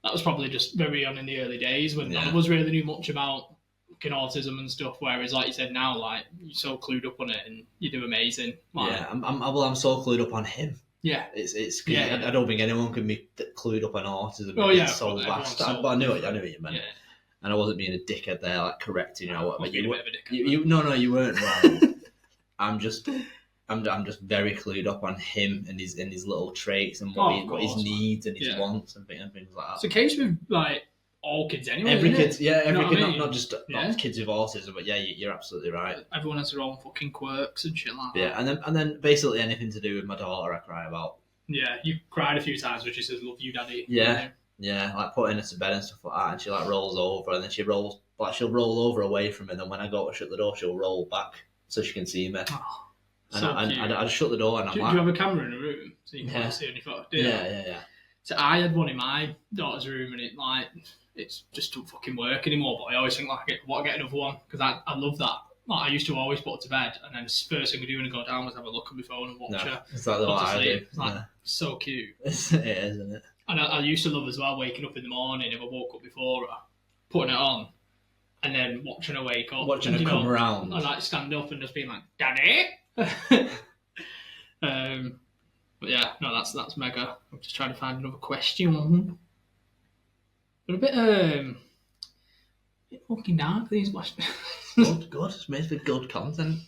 that was probably just very on in the early days when none of us really knew much about fucking autism and stuff, whereas like you said now, like you're so clued up on it and you do amazing. Like, yeah, I'm so clued up on him. Yeah, it's Yeah. I don't think anyone can be clued up on autism. Oh, yeah, It's so everyone's vast. so- But I knew what you meant, yeah. and I wasn't being a dickhead there, like correcting you. I've been a bit of a dickhead. You weren't wrong. I'm just very clued up on him and his little traits and what his course, needs and his Yeah. wants and things like that. It's a case with like all kids anyway. Every isn't it? kid, yeah, every know kid, what I mean? not just Yeah. not kids with autism, but yeah, you're absolutely right. Everyone has their own fucking quirks and shit like that. Yeah, and then basically anything to do with my daughter, I cry about. Yeah, you cried a few times when she says, "Love you, Daddy." Yeah. Yeah, like putting her to bed and stuff like that, and she like rolls over, and then she'll roll over away from me, and then when I go to shut the door, she'll roll back so she can see me. Oh, And so I cute. just shut the door, and I'm do like, you have a camera in the room so you can Yeah. see any photo? yeah. So I had one in my daughter's room, and it's just don't fucking work anymore. But I always think like, I get another one because I love that. Like I used to always put her to bed, and then the first thing I do when I go down was have a look at my phone and watch No, her. it's like the Put what to I do. sleep. It's like Yeah. so cute. It is, isn't it? And I used to love as well waking up in the morning if I woke up before her, putting it on, and then watching her wake up. Watching and, her come around. I like stand up and just being like, "Daddy." But yeah, no, that's mega. I'm just trying to find another question. But a bit fucking dark these questions. Good. It's made for good content.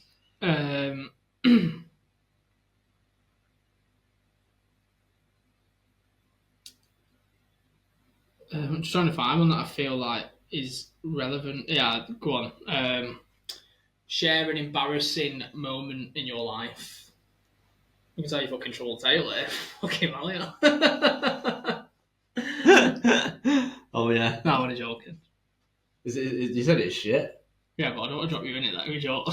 I'm just trying to find one that I feel like is relevant. Yeah, go on. Share an embarrassing moment in your life. You can tell you fucking trouble tale there. Fucking Malia. Oh yeah. No, I'm only joking. You said it's shit, Yeah, but I don't want to drop you in it. That was joke.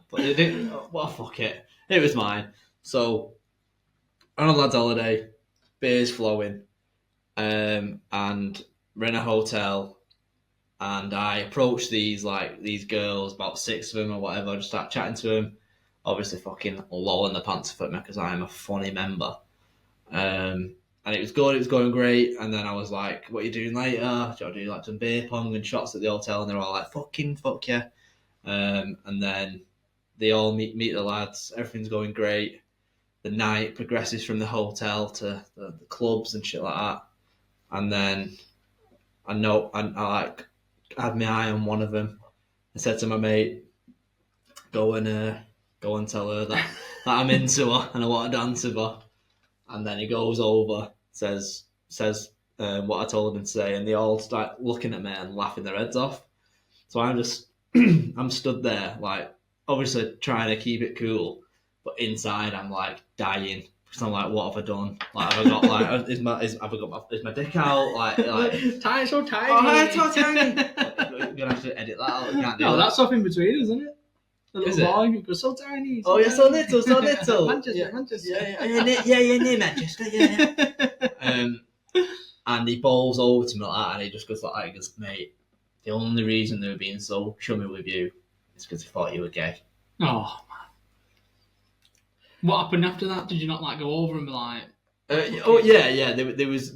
but it didn't. Well, fuck it. It was mine. So on a lads' holiday, beers flowing, and we're in a hotel, and I approach these girls, about 6 of them or whatever. I just start chatting to them, obviously fucking lowering the pants for me because I am a funny member. And it was good, it was going great, and then I was like, what are you doing later? Do you want to do like some beer pong and shots at the hotel? And they're all like, fucking fuck yeah. And then they all meet the lads, everything's going great. The night progresses from the hotel to the clubs and shit like that. And then I like had my eye on one of them. I said to my mate, go and tell her that I'm into her and I want to dance with her. And then he goes over, says what I told him to say, and they all start looking at me and laughing their heads off. So I'm just, I'm stood there, like, obviously trying to keep it cool, but inside I'm like dying because I'm like, what have I done? Like, have I got like, is my dick out? Like tiny, so tiny. Oh, it's so tiny. You're gonna have to edit that out. You can't do No, that. that's up in between, isn't it? The little Is it? boy who goes so tiny. Oh, you're so little, so little. Manchester. You're near Manchester, yeah. And he bowls over to me like that, and he just goes like, he goes, mate, the only reason they were being so chummy with you is because they thought you were gay. Oh man. What happened after that? Did you not like go over and be like? Oh yeah. There was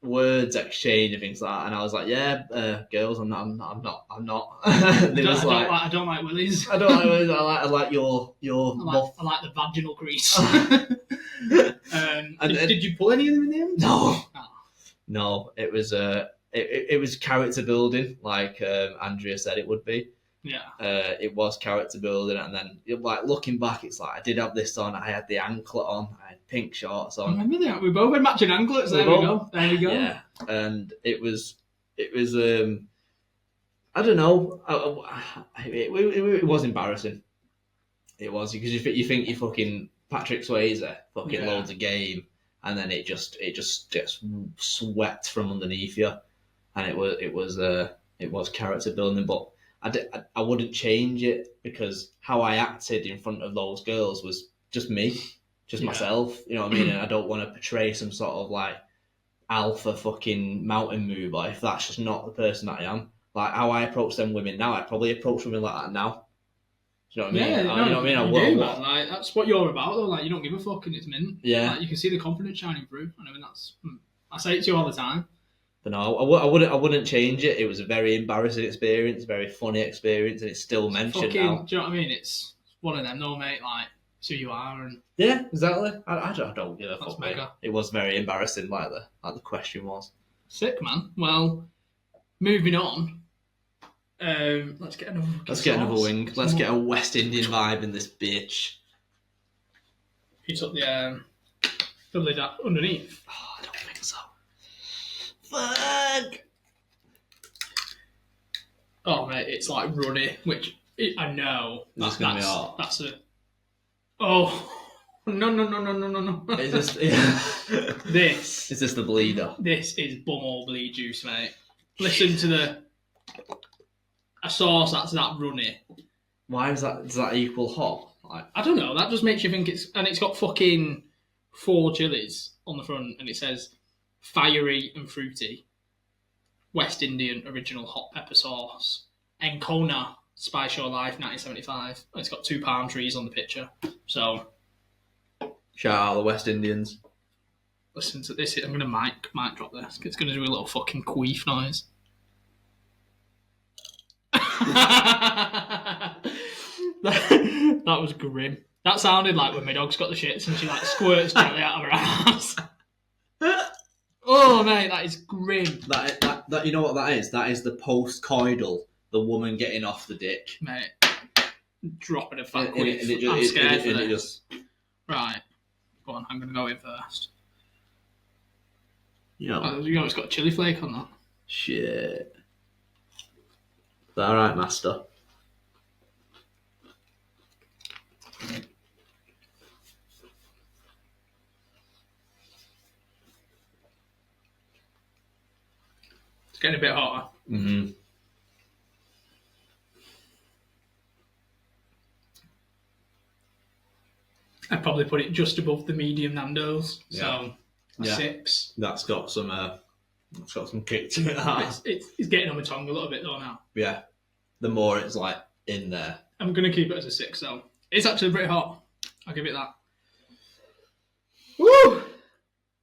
words exchanged and things like that, and I was like, yeah, girls, I'm not. I don't like willies. I don't like willies. I like your. I like the vaginal grease. Did you pull any of them in the end? No. Oh. No, it was it was character building, like Andrea said it would be. Yeah. It was character building, and then like looking back, it's like I did have this on. I had the anklet on. I had pink shorts on. I remember that. We both had matching anklets. There we go. Yeah, and it was. I don't know. It was embarrassing. It was because you think you fucking Patrick Swayze, fucking loads of game, and then it just gets swept from underneath you, and it was character building, but. I wouldn't change it because how I acted in front of those girls was just me, just myself. You know what I mean? And I don't want to portray some sort of like alpha fucking mountain mover if that's just not the person that I am. Like how I approach them women now, I'd probably approach women like that now. Do you know what I mean? Yeah, you know what I mean? You do, man. Like, that's what you're about, though. Like, you don't give a fuck, and it's mint. Yeah. Like, you can see the confidence shining through. I mean, I say it to you all the time. But no, I wouldn't change it. It was a very embarrassing experience, a very funny experience, and it's still mentioned now. Do you know what I mean? It's one of them, no, mate. Like, it's who you are, and yeah, exactly. I don't give a fuck, mate. Mega. It was very embarrassing, like the question was. Sick, man. Well, moving on. Let's get another wing. Let's get a West Indian vibe in this bitch. You took the lid up underneath. Oh, I don't think so. Fuck. Oh mate, it's like runny, which I know. That's gonna be hot. That's a. Oh no! Is this? Yeah. This is this the bleeder? This is bumhole bleed juice, mate. Listen to a sauce that's that runny. Why is that? Does that equal hot? Like, I don't know. That just makes you think it's got fucking 4 chilies on the front, and it says fiery and fruity, West Indian original hot pepper sauce, Encona Spice Your Life 1975. And it's got 2 palm trees on the picture. So shout out the West Indians. Listen to this. I'm gonna mic drop this. It's gonna do a little fucking queef noise. That was grim. That sounded like when my dog's got the shits and she like squirts gently out of her ass. Oh mate, that is grim. That you know what that is? That is the post-coital, the woman getting off the dick. Mate, dropping a fat queef. I'm scared for this. Right, go on. I'm gonna go in first. Yeah. It's got a chili flake on that. Shit. Is that alright, master? It's getting a bit hotter. Mm-hmm. I'd probably put it just above the medium Nando's. Yeah. So A Yeah. 6. That's got some kick to it. It's getting on my tongue a little bit though now. Yeah. The more it's like in there. I'm going to keep it as a 6 though. It's actually pretty hot. I'll give it that. Woo!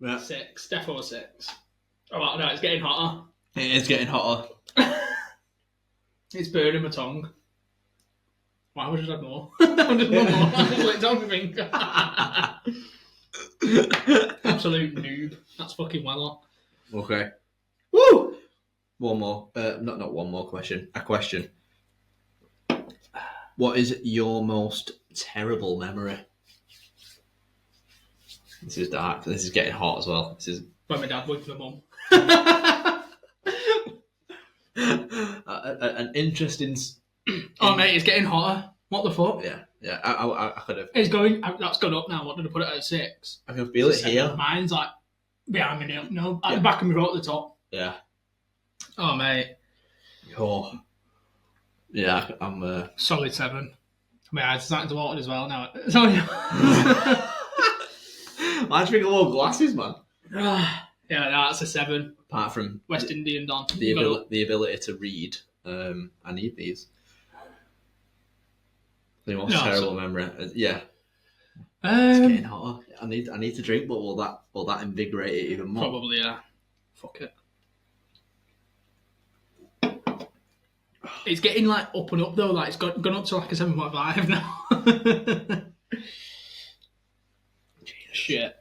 Yeah. 6. Defo 6. Oh, no, it's getting hotter. It is getting hotter. It's burning my tongue. Why would I have more? I'm just one more. I'm just like, don't think. Absolute noob. That's fucking well hot. Okay. Woo! One more. Not one more question. A question. What is your most terrible memory? This is dark. This is getting hot as well. This is When my dad with my mum. an interesting. Oh mate, it's getting hotter. What the fuck? Yeah. I could have. It's going. That's gone up now. What did I put it at 6? I can feel it here. Mine's like behind me now. No, at the back of my throat at the top. Yeah. Oh mate. Oh. Yeah, I'm. Solid 7. My eyes are starting to water as well now. So, I drink a lot of glasses, man. yeah, no, that's a 7. Apart from West Indian Don. the ability to read, I need these. The most terrible memory. Yeah. It's getting hotter. I need to drink, but will that invigorate it even more? Probably, yeah. Fuck it. It's getting like up and up though. Like it's gone up to like a 7.5 now. Shit.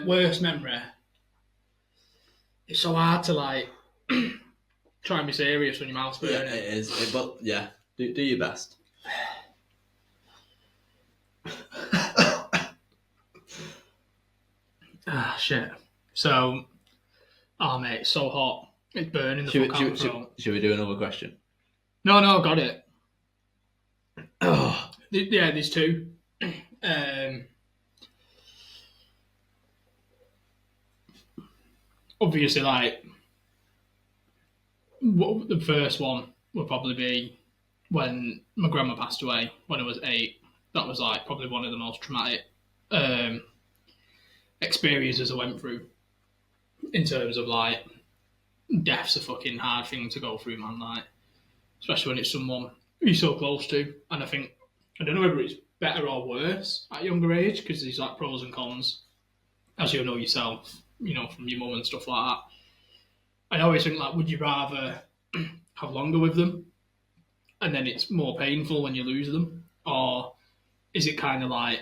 Worst memory. It's so hard to like try and be serious when your mouth's burning. Yeah, it is. But yeah, do your best. Shit. So, mate, it's so hot. It's burning the fuck out of the throat. Should we do another question? No, got it. Oh. Yeah, there's 2. Obviously, like, the first one would probably be when my grandma passed away when I was 8. That was like probably one of the most traumatic experiences I went through in terms of like death's a fucking hard thing to go through, man. Like, especially when it's someone you're so close to. And I don't know whether it's better or worse at a younger age because there's like pros and cons, as you know yourself, you know, from your mum and stuff like that. I always think like, would you rather have longer with them and then it's more painful when you lose them, or is it kind of like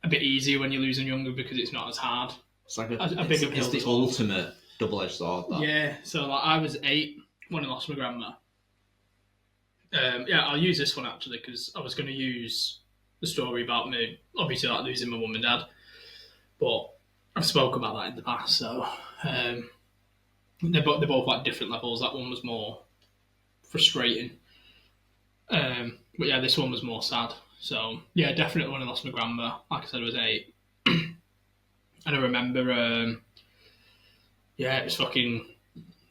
a bit easier when you lose them younger because it's not as hard? It's like a bigger pill. It's the ultimate double-edged sword. That. Yeah. So like, I was 8 when I lost my grandma. Yeah, I'll use this one actually because I was going to use the story about me, obviously like losing my mum and dad, but I've spoken about that in the past. So they're both like different levels. That one was more frustrating, but yeah, this one was more sad. So yeah, definitely when I lost my grandma, like I said, I was 8, and I remember, yeah, it was fucking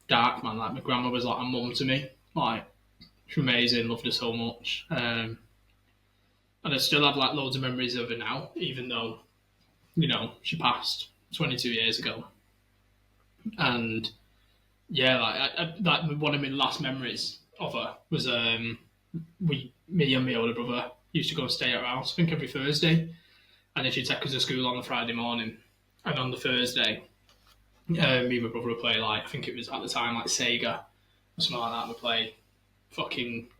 dark, man. Like my grandma was like a mum to me. Like, she was amazing, loved her so much. And I still have like loads of memories of her now, even though, you know, she passed 22 years ago. And yeah, like one of my last memories of her was me and my older brother used to go and stay at her house, I think every Thursday. And then she'd take us to school on the Friday morning. And on the Thursday, me and my brother would play like, I think it was at the time like Sega or something like that. We'd play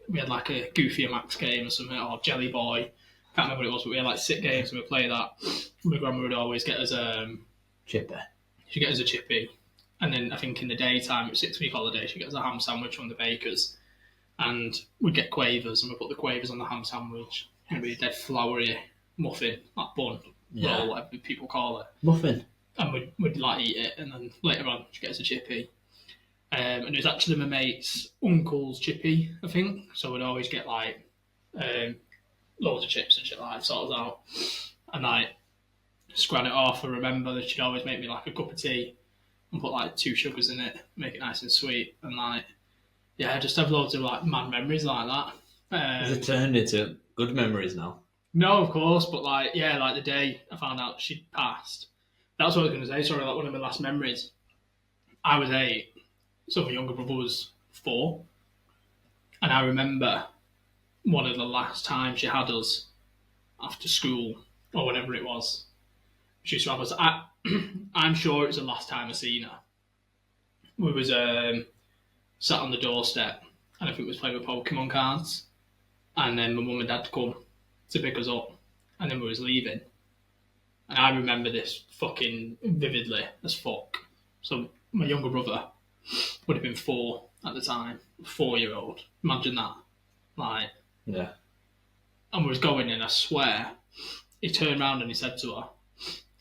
we had like a Goofy Max game or something, or Jelly Boy. Can't remember what it was, but we had like 6 games and we'd play that. My grandma would always get us chippy. She'd get us a chippy. And then I think in the daytime, it was 6-week holiday, she'd get us a ham sandwich from the baker's. And we'd get quavers and we'd put the quavers on the ham sandwich. And it'd be a dead floury muffin, like bun, or whatever people call it. Muffin. And we'd like eat it, and then later on she'd get us a chippy. And it was actually my mate's uncle's chippy, I think. So we'd always get like loads of chips and shit like that, sorted out. And like scran it off. I remember that she'd always make me like a cup of tea and put like 2 sugars in it, make it nice and sweet. And like, yeah, I just have loads of like mad memories like that. Has it turned into good memories now? No, of course, but like, yeah, like the day I found out she'd passed, that's what I was going to say. Sorry, like one of my last memories. I was 8, so my younger brother was 4, and I remember one of the last times she had us after school or whatever it was. She used to have us. I'm sure it was the last time I seen her. We was sat on the doorstep, and I think we was playing with Pokemon cards, and then my mum and dad come to pick us up, and then we was leaving. And I remember this fucking vividly as fuck. So my younger brother would have been 4 at the time, 4-year-old. Imagine that. Like, Yeah. and we was going in, I swear, he turned round and he said to her,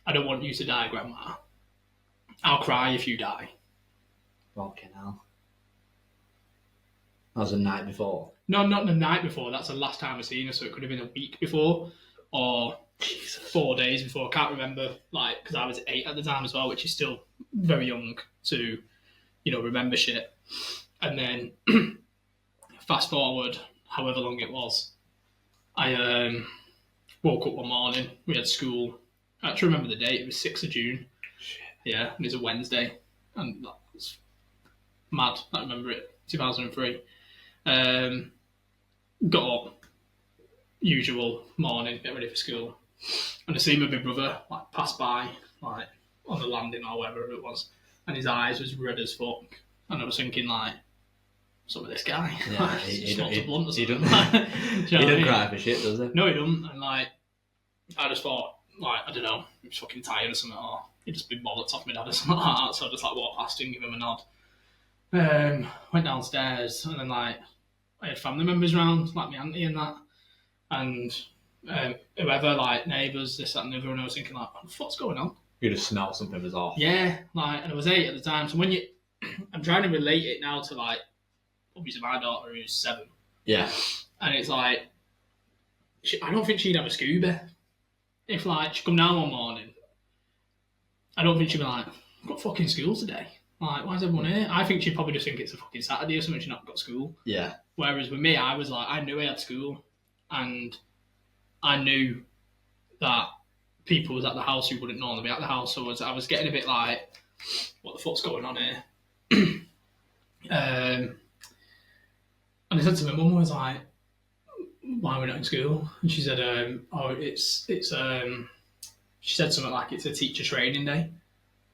I don't want you to die, Grandma. I'll cry if you die. Fucking hell. That was the night before. No, not the night before. That's the last time I seen her, so it could have been a week before or 4 days before. I can't remember, like, because I was 8 at the time as well, which is still very young to, remember shit. And then fast forward, however long it was, I woke up one morning. We had school. I actually remember the date. It was 6th of June. Shit. Yeah, it was a Wednesday, and that was mad. I remember it. 2003. Got up, usual morning, get ready for school, and I see my big brother like pass by, like on the landing or wherever it was, and his eyes was red as fuck, and I was thinking like, what's up with this guy? Yeah, he doesn't. He doesn't cry for shit, does he? No, he doesn't. And like, I just thought, like, I don't know, he was fucking tired or something, or he'd just been bollocks off my dad or something like that. So I just like walked past him, give him a nod. Went downstairs, and then like I had family members around, like my auntie and that, and whoever, like neighbours, this, that, and the other. And I was thinking like, what the fuck's going on? You just smelled something was off. Yeah, like, and I was 8 at the time. So when I'm trying to relate it now to like, obviously my daughter who's 7. Yeah. And it's like, I don't think she'd have a scuba. If like she come down one morning, I don't think she'd be like, I've got fucking school today. Like, why is everyone here? I think she'd probably just think it's a fucking Saturday or something, she's not got school. Yeah. Whereas with me, I was like, I knew I had school, and I knew that people was at the house who wouldn't normally be at the house, so I was getting a bit like, what the fuck's going on here? And I said to my mum, I was like, why are we not in school? And she said, she said something like it's a teacher training day,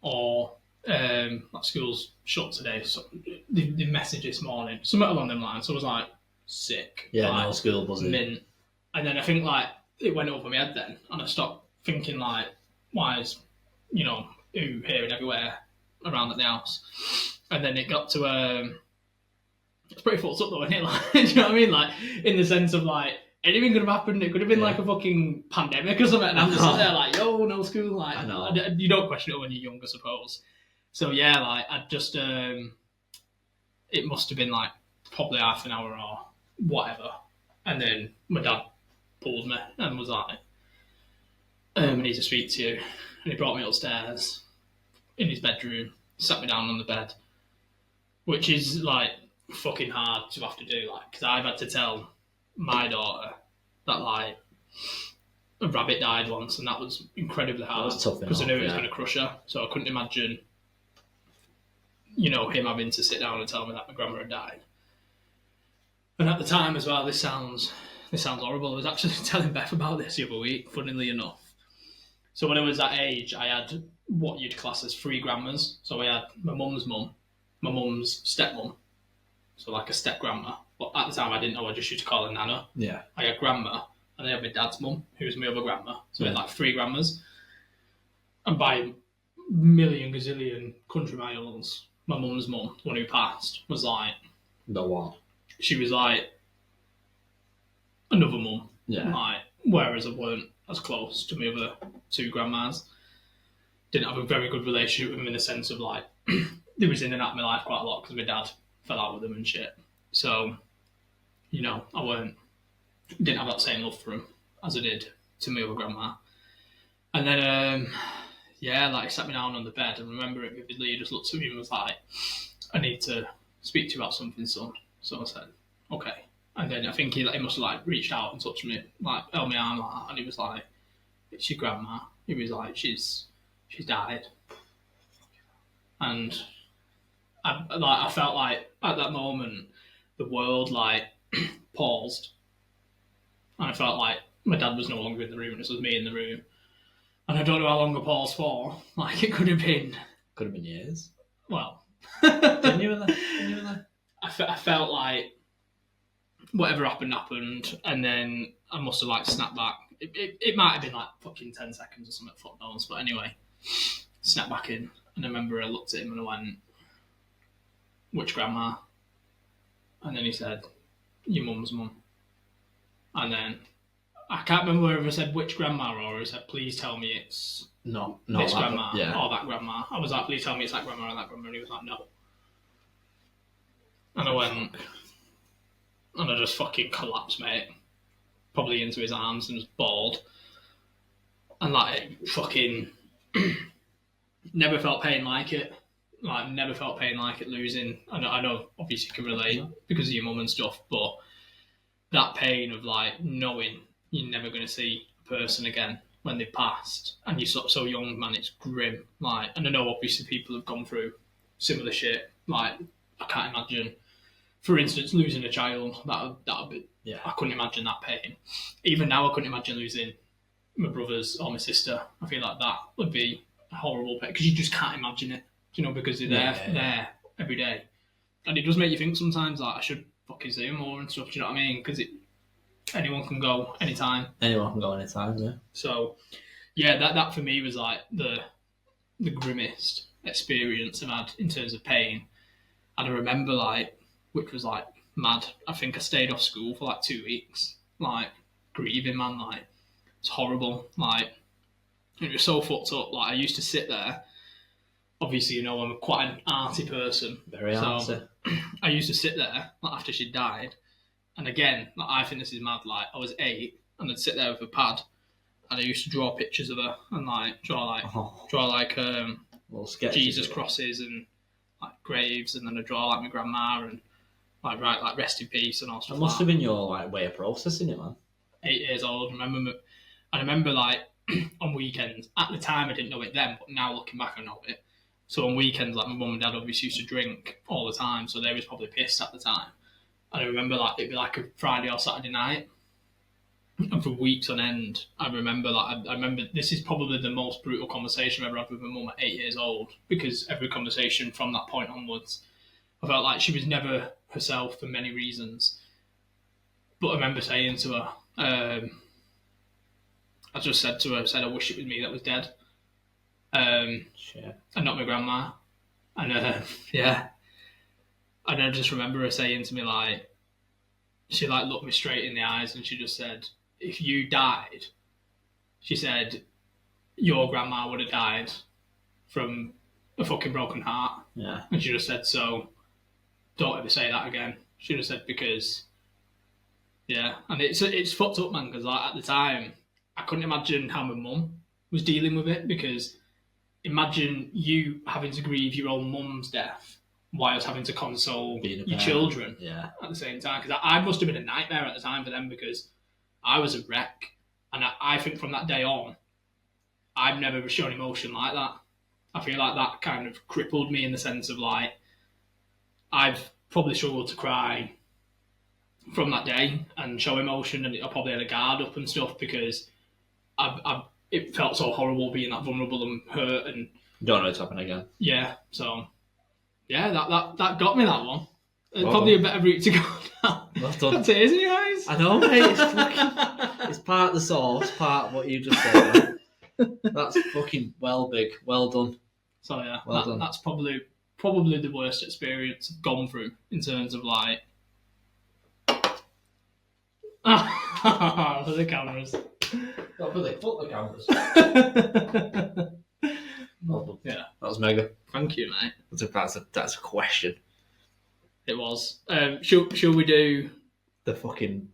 or like school's shut today. So the message this morning, something along them lines. So I was like, sick. Yeah, like, no school buzzing. Mint. And then I think like it went over my head then, and I stopped thinking like, why is who here and everywhere around at the house? And then it got to it's pretty fucked up though, isn't it? Like, do you know what I mean? Like, in the sense of like, anything could have happened. It could have been like a fucking pandemic or something. And I'm just there like, yo, no school. Like, I know. You don't question it when you're young, I suppose. So yeah, like, I just, it must have been like probably half an hour or whatever. And then my dad pulled me and was like, I need to speak to you. And he brought me upstairs in his bedroom, sat me down on the bed, which is like fucking hard to have to do, like, because I've had to tell my daughter that like a rabbit died once, and that was incredibly hard. That was tough because I knew it was yeah. going to crush her, so I couldn't imagine him having to sit down and tell me that my grandma had died. And at the time as well, this sounds horrible, I was actually telling Beth about this the other week, funnily enough. So when I was that age, I had what you'd class as 3 grandmas. So I had my mum's mum, my mum's stepmum, so like a step grandma. But at the time I didn't know, I just used to call her Nana. Yeah. I had grandma, and I had my dad's mum, who was my other grandma. So I had like 3 grandmas. And by a million gazillion country miles, my mum's mum, the one who passed, was like... The one. She was like another mum. Yeah. Like, whereas I weren't as close to my other 2 grandmas. Didn't have a very good relationship with them in the sense of like, they was in and out of my life quite a lot because my dad fell out with them and shit. So, I didn't have that same love for him as I did to my other grandma. And then, like, he sat me down on the bed, and I remember it vividly. He just looked at me and was like, I need to speak to you about something, son. So I said, okay. And then I think he must have like reached out and touched me, like held my arm like that, and he was like, "It's your grandma." He was like, "She's died," and I felt like at that moment the world like paused, and I felt like my dad was no longer in the room. This was me in the room, and I don't know how long the pause for. Like it could have been years. Well, Genuinely. I felt like whatever happened, and then I must have like snapped back. It might have been like fucking 10 seconds or something, fuck knows. But anyway, snapped back in, and I remember I looked at him and I went, "Which grandma?" And then he said, "Your mum's mum." And then I can't remember whether I said which grandma or I said, "Please tell me it's not this that, grandma yeah. or that grandma." I was like, "Please tell me it's that grandma or that grandma." And he was like, "No." And I went, and I just fucking collapsed, mate. Probably into his arms and was bawled. And like, fucking never felt pain like it. Like, never felt pain like it losing. I know obviously you can relate because of your mum and stuff, but that pain of like knowing you're never going to see a person again when they've passed and you're so young, man, it's grim. Like, and I know obviously people have gone through similar shit. Like, I can't imagine, for instance, losing a child. That would be, Yeah. I couldn't imagine that pain. Even now, I couldn't imagine losing my brothers or my sister. I feel like that would be a horrible pain because you just can't imagine it, you know, because they're there every day. And it does make you think sometimes, like, I should fucking see them more and stuff, do you know what I mean? Because anyone can go anytime. Anyone can go anytime, yeah. So, yeah, that for me was like the grimmest experience I've had in terms of pain. And I remember, like, which was like mad. I think I stayed off school for like 2 weeks, like grieving, man. Like, it's horrible. Like, it was so fucked up. Like, I used to sit there. Obviously, you know, I'm quite an arty person. Very arty. I used to sit there like, after she died. And again, like, I think this is mad. Like, I was 8 and I'd sit there with a pad and I used to draw pictures of her and like draw little sketches Jesus crosses and like graves, and then I draw like my grandma and like write like rest in peace and all stuff. That must have been your like way of processing it, man. 8 years old. I remember like on weekends. At the time, I didn't know it then, but now looking back, I know it. So on weekends, like my mum and dad obviously used to drink all the time, so they was probably pissed at the time. And I remember like it'd be like a Friday or Saturday night, and for weeks on end, I remember this is probably the most brutal conversation I've ever had with my mum at 8 years old, because every conversation from that point onwards, I felt like she was never herself for many reasons. But I remember saying to her, I just said to her, I wish it was me that was dead. And not my grandma. And yeah. And I just remember her saying to me, like, she like looked me straight in the eyes and she just said, "If you died," she said, "your grandma would have died from a fucking broken heart." Yeah. And she just said, "So don't ever say that again." She just said, because, yeah. And it's fucked up, man, because like, at the time, I couldn't imagine how my mum was dealing with it, because imagine you having to grieve your own mum's death whilst having to console your children at the same time. Because I must have been a nightmare at the time for them, because I was a wreck. And I think from that day on, I've never shown emotion like that. I feel like that kind of crippled me in the sense of like, I've probably struggled to cry from that day and show emotion, and I probably had a guard up and stuff, because it felt so horrible being that vulnerable and hurt, and don't know it's happening again. Yeah, so yeah, that got me that one. Probably a better route to go now. Well done. That's it, isn't it, guys? I know, mate. It's part of the sauce, part of what you just said. That's fucking well done. So yeah, well done. That's probably the worst experience I've gone through in terms of like. For the cameras. Not for the cameras. Well done. Yeah, that was mega. Thank you, mate. That's a question. It was. Shall we do the fucking?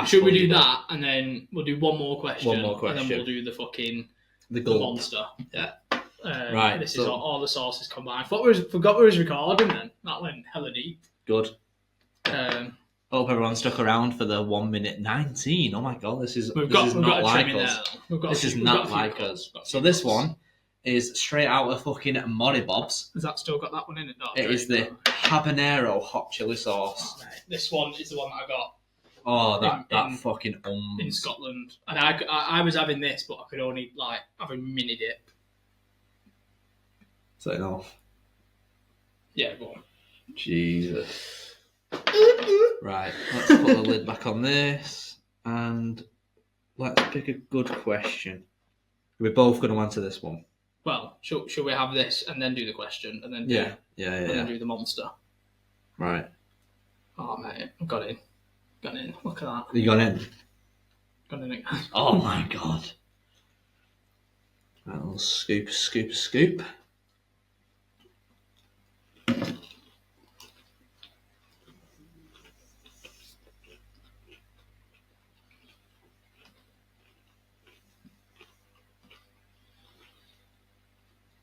Should we do that, and then we'll do one more question. One more question, and then we'll do the fucking the monster. Yeah. Right. This is all the sources combined. Forgot we was recording then. That went hella deep. Good. Hope everyone stuck around for the 1 minute 19. Oh my god, this is We've got not a like trim in us. there. This is not like us. So this one is straight out of fucking Molly Bob's. Has that still got that one in it? No, It is the habanero hot chili sauce. Right. This one is the one that I got Oh, that fucking in Scotland, and I was having this, but I could only like have a mini dip. So enough. Yeah, go on. Jesus. Right, let's put the lid back on this, and let's pick a good question. We're both going to answer this one. Well, should we have this and then do the question, and then then do the monster? Right. Oh mate, I've got in. Look at that. You got in? Got in. Oh my god. Right, a little scoop.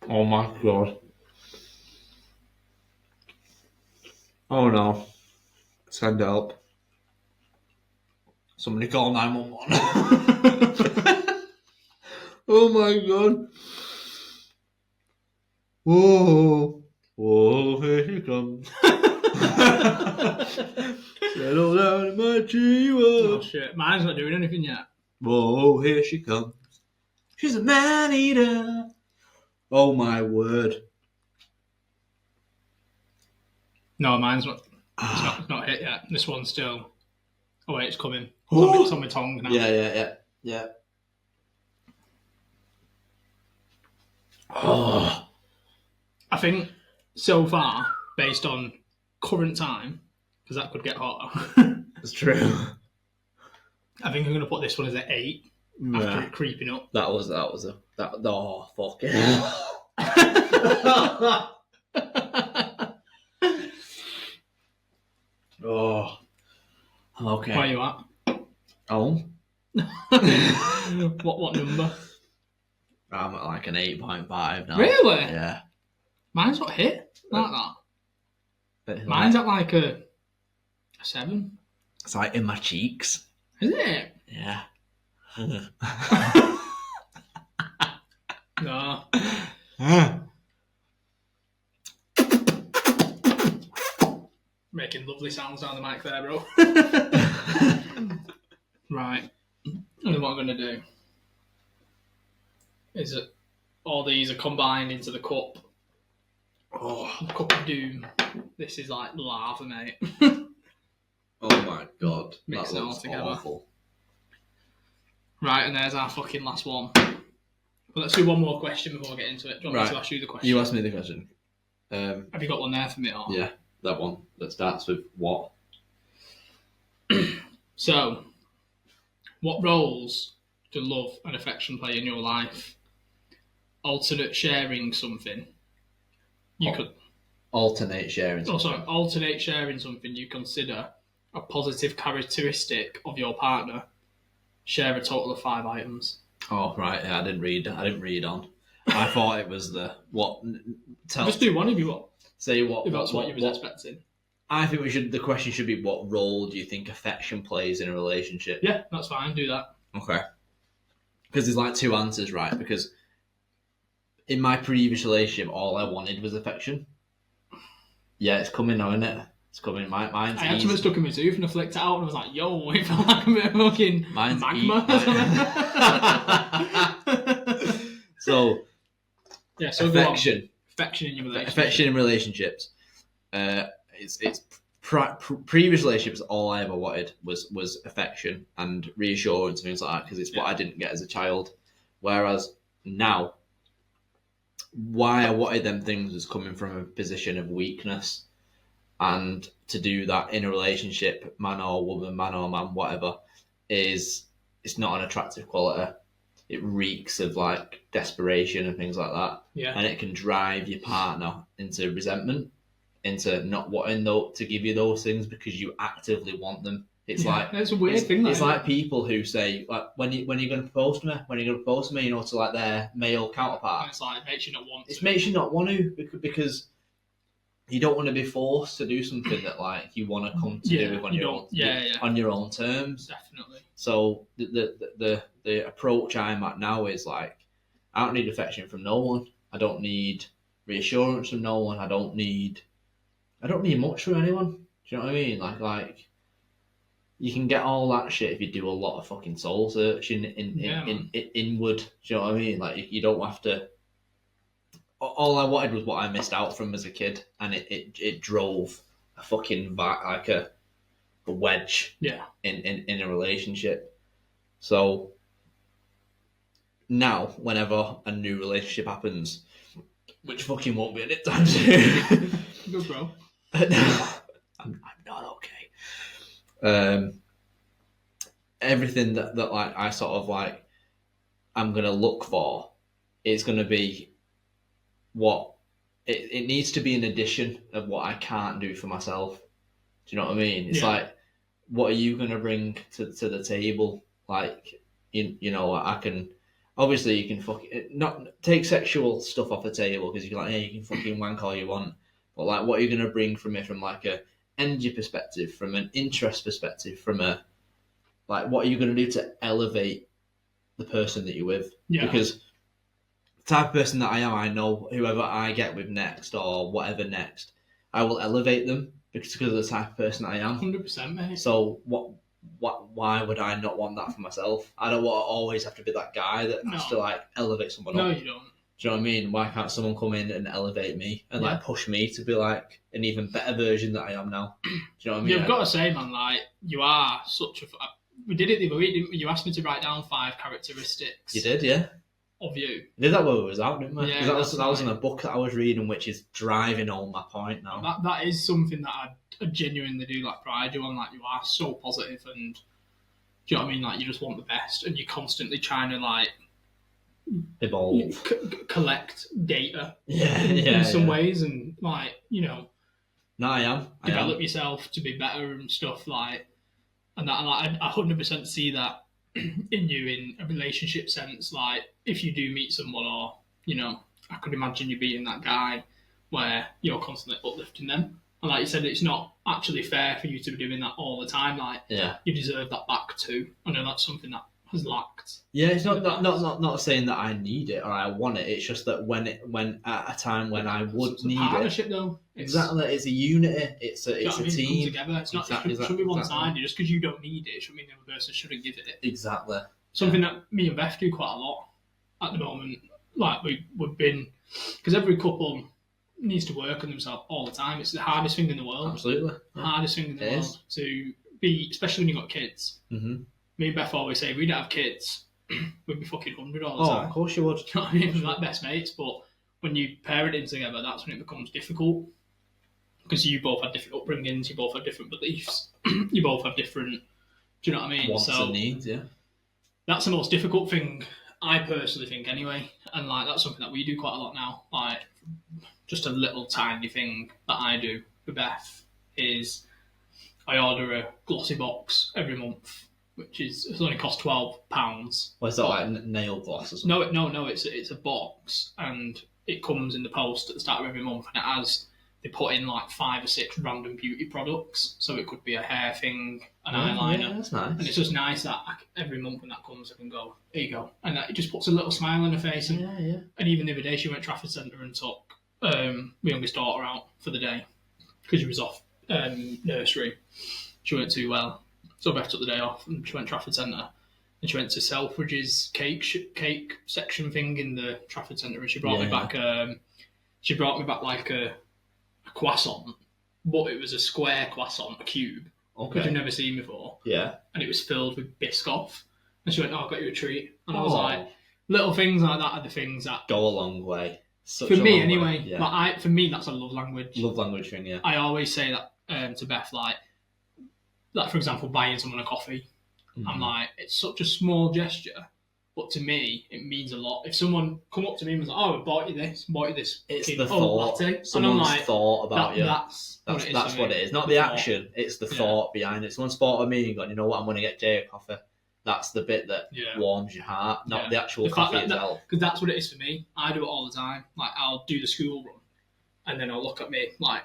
Oh my god. Oh no. Send help. Somebody call 911. Oh my god. Whoa. Whoa, here she comes. Settle down in my tree. Oh shit, mine's not doing anything yet. Whoa, here she comes. She's a man-eater. Oh my word. No, mine's not. It's not hit yet. This one's still. Oh wait, it's coming. It's on my tongue now. Yeah. Oh. I think so far, based on current time, because that could get hotter. It's true. I think I'm going to put this one as an 8 after it creeping up. Oh, fuck it. Oh. Okay. Where are you at? Oh. What number? I'm at like an 8.5 now. Really? Yeah. Mine's not hit like that. Mine's at like a 7. It's like in my cheeks. Is it? Yeah. No. Making lovely sounds down the mic there, bro. Right. And then what I'm going to do is that all these are combined into the cup. Oh. The cup of doom. This is like lava, mate. Oh my god. Mix that it all looks together. awful. Right, and there's our fucking last one. But let's do one more question before we get into it. Do you want me to ask you the question? You asked me the question. Have you got one there for me? Or? Yeah, that one that starts with what? So, what roles do love and affection play in your life? Alternate sharing something. You could alternate sharing something. Oh, sorry. Alternate sharing something you consider a positive characteristic of your partner. Share a total of 5 items. Oh right, yeah, I didn't read on. I thought it was the what. Just do one if you want. Say what. If that's what you was expecting. I think we should. The question should be, what role do you think affection plays in a relationship? Yeah, that's fine. Do that. Okay. Because there's like 2 answers, right? Because in my previous relationship, all I wanted was affection. Yeah, it's coming now, isn't it? It's coming. Mine's I had something stuck in my tooth and I flicked it out and I was like, yo, it felt like a bit of fucking magma. So, yeah, so affection. Affection in your relationship. Affection in relationships. It's previous relationships. All I ever wanted was affection and reassurance and things like that, because it's what I didn't get as a child. Whereas now, why I wanted them things was coming from a position of weakness, and to do that in a relationship, man or woman, man or man, whatever, it's not an attractive quality. It reeks of like desperation and things like that. Yeah. And it can drive your partner into resentment, into not wanting to give you those things because you actively want them. It's like it's a weird thing. It's like people who say, like, when are you going to propose to me? When are you going to propose to me? You know, to like their male counterpart. And it's like it makes you not want to. It makes you not want to because you don't want to be forced to do something that like you want to come to do with on your own terms. Definitely. So the approach I'm at now is like, I don't need affection from no one. I don't need reassurance from no one. I don't need much from anyone. Do you know what I mean? Like you can get all that shit if you do a lot of fucking soul searching inward. Do you know what I mean? Like you don't have to. All I wanted was what I missed out from as a kid, and it drove a fucking like a wedge in a relationship. So now, whenever a new relationship happens, which fucking won't be anytime soon, good bro. I'm not okay. Everything that like I sort of like I'm gonna look for is gonna be what it needs to be an addition of what I can't do for myself. Do you know what I mean? It's like, what are you gonna bring to the table? Like, you know, I can obviously you can not take sexual stuff off the table because you're like, hey, you can fucking wank all you want, but like, what are you gonna bring from it from like a energy perspective, from an interest perspective, from a like, what are you gonna do to elevate the person that you're with? Because type of person that I am, I know whoever I get with next or whatever next, I will elevate them because of the type of person I am. 100%, mate. So why would I not want that for myself? I don't want to always have to be that guy that has to like elevate someone up. No, you don't. Do you know what I mean? Why can't someone come in and elevate me and like push me to be like an even better version that I am now? Do you know what I mean? You've got to say, man, like, you are such a... We did it the other week, didn't we? You asked me to write down 5 characteristics. You did, yeah. Of you. We did that when we was out, didn't we? Yeah, that was in a book that I was reading, which is driving home my point now. That is something that I genuinely do like pride you on. Like, you are so positive, and do you know what I mean? Like, you just want the best, and you're constantly trying to like evolve, collect data. In some ways, and like, you know, no, I am develop yourself to be better and stuff like, and that, like, I 100% see that in you in a relationship sense. Like, if you do meet someone, or, you know, I could imagine you being that guy where you're constantly uplifting them, and like you said, it's not actually fair for you to be doing that all the time. Like, you deserve that back too. I know that's something that has lacked. Yeah, it's not saying that I need it or I want it. It's just that when at a time when I would need it, partnership though. Exactly, it's a unity. It's a team. It comes together. It's not. It shouldn't be one-sided. Just because you don't need it, it shouldn't mean the other person shouldn't give it. Exactly. Something that me and Beth do quite a lot at the moment. Like, we've been, because every couple needs to work on themselves all the time. It's the hardest thing in the world. Absolutely. The hardest thing in the world to be, especially when you've got kids. Mm-hmm. Me and Beth always say, if we didn't have kids, we'd be fucking 100 all the time. Oh, of course you would. You know what I mean? We're like best mates, but when you parenting together, that's when it becomes difficult. Because you both have different upbringings, you both have different beliefs, you both have different, do you know what I mean? Wants and needs, yeah. That's the most difficult thing, I personally think, anyway. And like, that's something that we do quite a lot now. Like, just a little tiny thing that I do for Beth is I order a glossy box every month, which it's only cost £12. Well, is that like nail gloss or something? No, it's a box, and it comes in the post at the start of every month, and it has, they put in like 5 or 6 random beauty products. So it could be a hair thing, an eyeliner. Yeah, that's nice. And it's just nice that every month when that comes, I can go, here you go. And it just puts a little smile on her face. And, and even the other day, she went to Trafford Centre and took my youngest daughter out for the day because she was off nursery. She weren't too well. So Beth took the day off and she went to Trafford Centre. And she went to Selfridge's cake section thing in the Trafford Centre, and she brought me back. She brought me back like a croissant, but it was a square croissant, a cube, which I've never seen before. Yeah, and it was filled with Biscoff. And she went, "Oh, I got you a treat." And I was like, little things like that are the things that go a long way. For me, anyway. Yeah. Like, for me, that's a love language. Love language thing, yeah. I always say that to Beth, like for example, buying someone a coffee. Mm-hmm. I'm like, it's such a small gesture, but to me, it means a lot. If someone come up to me and was like, "Oh, I bought you this," it's the thought. Latte. Someone's like, thought about you. That's what it is. Not the action, it's the thought behind it. Someone's thought of me and gone, you know what, I'm going to get Jay a coffee. That's the bit that warms your heart, not the actual coffee itself. Because that's what it is for me. I do it all the time. Like, I'll do the school run, and then I'll look at me like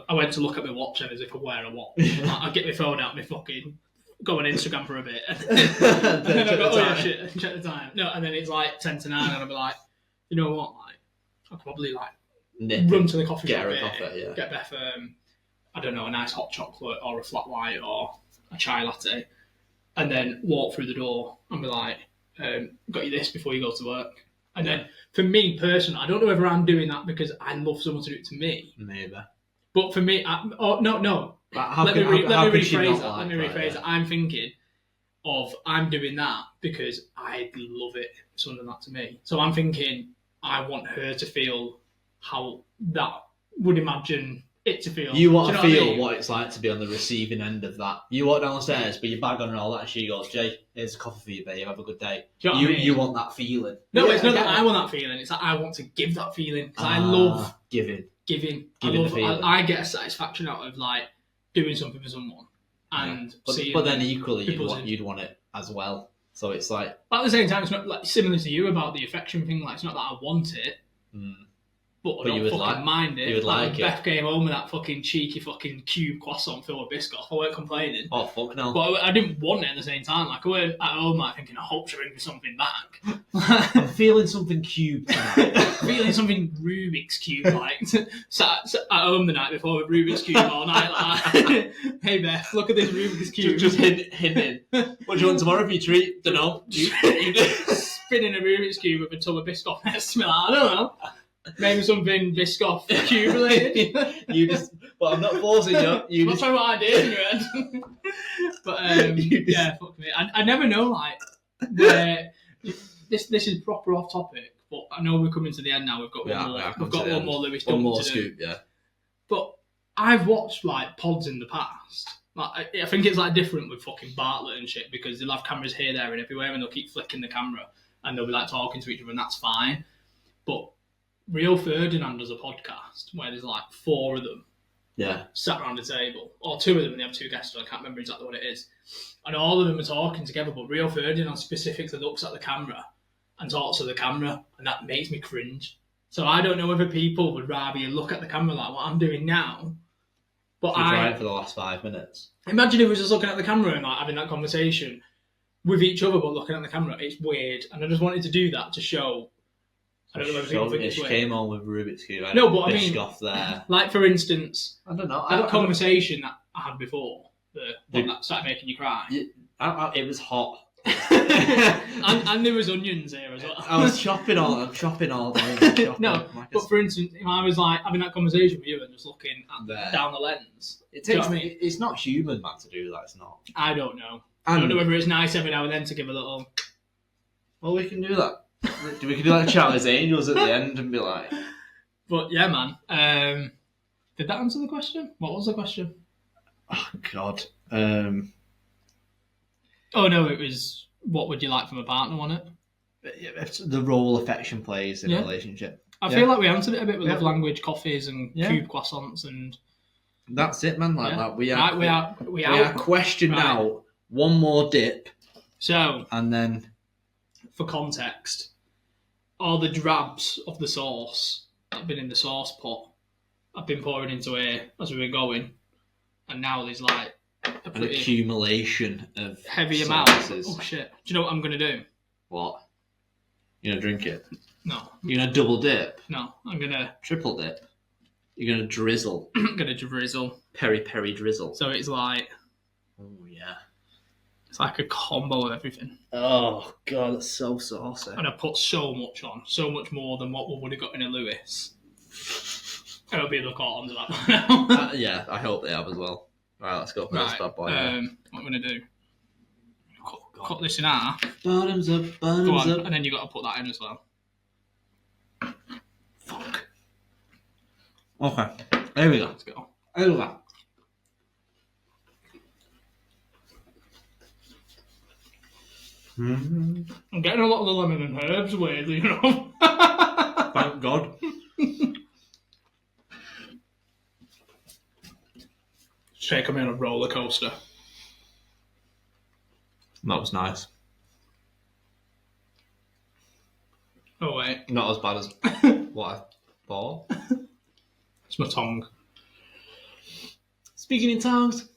I went to look at my watch and as if I wear a watch. I'll get my phone out, my fucking go on Instagram for a bit, and then I'll go, oh yeah, shit, and check the time. No, and then it's like 10 to 9, and I'll be like, you know what, like I'll probably like run to the coffee shop, get Beth, I don't know, a nice hot chocolate or a flat white or a chai latte, and then walk through the door and be like, got you this before you go to work. And then for me personally, I don't know whether I'm doing that because I love someone to do it to me. Maybe. But for me, no. Let me rephrase it. I'm thinking of I'm doing that because I love it, someone that to me. So I'm thinking I want her to feel how that would imagine it to feel. You want to feel what it's like to be on the receiving end of that. You walk down the stairs, but your bag on and all that, and she goes, Jay, here's a coffee for you, babe, have a good day. You want that feeling. No, it's not that I want that feeling, it's that I want to give that feeling. Because I love giving. I get a satisfaction out of like doing something for someone. And but then equally, you'd want it as well. So it's like... But at the same time, it's not like similar to you about the affection thing. Like, it's not that I want it. But I don't fucking mind it. You would like it. Beth came home with that fucking cheeky fucking cube croissant filled with Biscoff. I weren't complaining. Oh, fuck no. But I didn't want it at the same time. Like, I weren't at home like thinking, I hope she brings me something back. I'm feeling something cube tonight. Feeling something Rubik's Cube like. Sat at home the night before with Rubik's Cube all night like, hey Beth, look at this Rubik's Cube. Just hinting. What do you want tomorrow for your treat? Don't know. Spinning a Rubik's Cube with a tub of Biscoff next to me. Like, I don't know. Maybe something Biscoff cube related. But I'm not forcing you. What's what idea in your head? But yeah, fuck me. I never know like where this is proper off topic. But I know we're coming to the end now. We've got one more Lewis Dunk to scoop, do. Yeah. But I've watched like pods in the past. Like I think it's like different with fucking Bartlett and shit because they'll have cameras here, there, and everywhere, and they'll keep flicking the camera and they'll be like talking to each other, and that's fine. But Rio Ferdinand does a podcast where there's like 4 of them sat around a table, or 2 of them, and they have 2 guests, so I can't remember exactly what it is. And all of them are talking together, but Rio Ferdinand specifically looks at the camera and talks to the camera, and that makes me cringe. So I don't know whether people would rather you look at the camera like what I'm doing now. But I tried for the last 5 minutes. Imagine if we were just looking at the camera and like having that conversation with each other, but looking at the camera. It's weird, and I just wanted to do that to show. I don't know if people think it's weird. She came on with Rubik's Cube. No, but I mean, there. Like for instance, I don't know. That conversation that I had before, the one that started making you cry. It was hot. and there was onions here as well. I was chopping all day. No, but for instance, if I was like having that conversation with you and just looking at down the lens, it's not human, man, to do that. It's not. I don't know. I don't know whether it's nice every now and then to give a little. Well, we can do that. We can do like Chat as Angels at the end and be like. But yeah, man. Did that answer the question? What was the question? Oh God. Oh no, it was what would you like from a partner on it? It's the role affection plays in a relationship. I feel like we answered it a bit with love language, coffees, and cube croissants, and that's it, man. Like that, we are questioned out. One more dip. So, and then, for context, all the drabs of the sauce that have been in the sauce pot have been pouring into here as we've been going, and now there's like an accumulation of heavy amounts. Oh shit! Do you know what I'm gonna do? What? You're gonna drink it? No. You're gonna double dip? No, I'm gonna triple dip. You're gonna drizzle. I'm gonna drizzle. Peri drizzle. So it's like, oh yeah, it's like a combo of everything. Oh god, that's so saucy. And I put so much on, so much more than what we would have got in a Lewis. I hope people have caught on to that now. Yeah, I hope they have as well. Right, let's go for this bad boy. What I'm going to do, cut this in half. Bottoms up, bottoms up. And then you've got to put that in as well. Fuck. Okay, there we go. Let's go. Over. I'm getting a lot of the lemon and herbs, weirdly, you know. Thank God. Take me on a roller coaster. That was nice. Oh wait, not as bad as what I thought. It's my tongue. Speaking in tongues.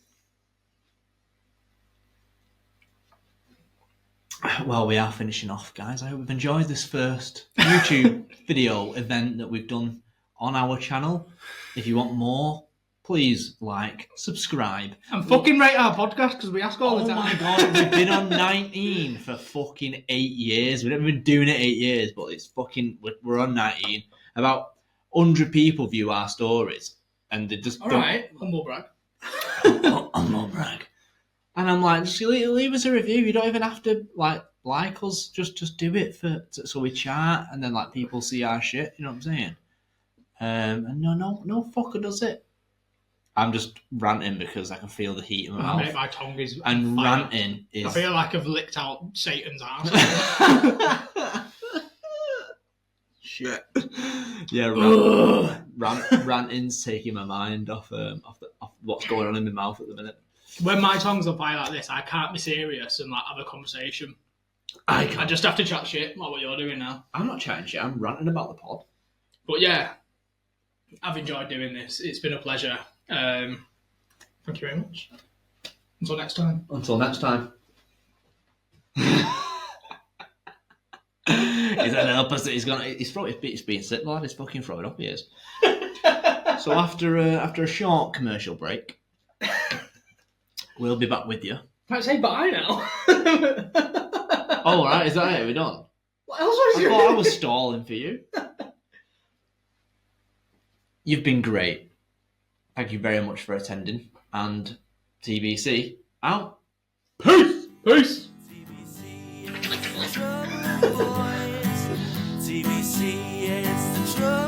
Well, we are finishing off, guys. I hope you've enjoyed this first YouTube video event that we've done on our channel. If you want more, please like, subscribe. And fucking rate our podcast because we ask all the time. Oh my god, we've been on 19 for fucking 8 years. We've never been doing it 8 years, but it's fucking, we're on 19. About 100 people view our stories. And they just Alright, humble brag. Humble brag. And I'm like, just leave us a review. You don't even have to like us. Just do it so we chat and then like people see our shit. You know what I'm saying? And no fucker does it. I'm just ranting because I can feel the heat in my mouth. Mate, my tongue is and fire. Ranting is. I feel like I've licked out Satan's ass. Shit. Yeah, ranting's taking my mind off what's going on in my mouth at the minute. When my tongue's on fire like this, I can't be serious and like have a conversation. I just have to chat shit, like what you're doing now. I'm not chatting shit. I'm ranting about the pod. But yeah, I've enjoyed doing this. It's been a pleasure. Thank you very much. Until next time. Until next time. He's an opposite. He's being sick, lad. He's fucking throwing up. He is. So after a short commercial break, we'll be back with you. Can't say bye now. Oh, right. Is that it? Are we done? What else was you? I thought I was stalling for you. You've been great. Thank you very much for attending. And TBC out. Peace. Peace. TBC, it's the trouble boys. TBC, it's the trouble.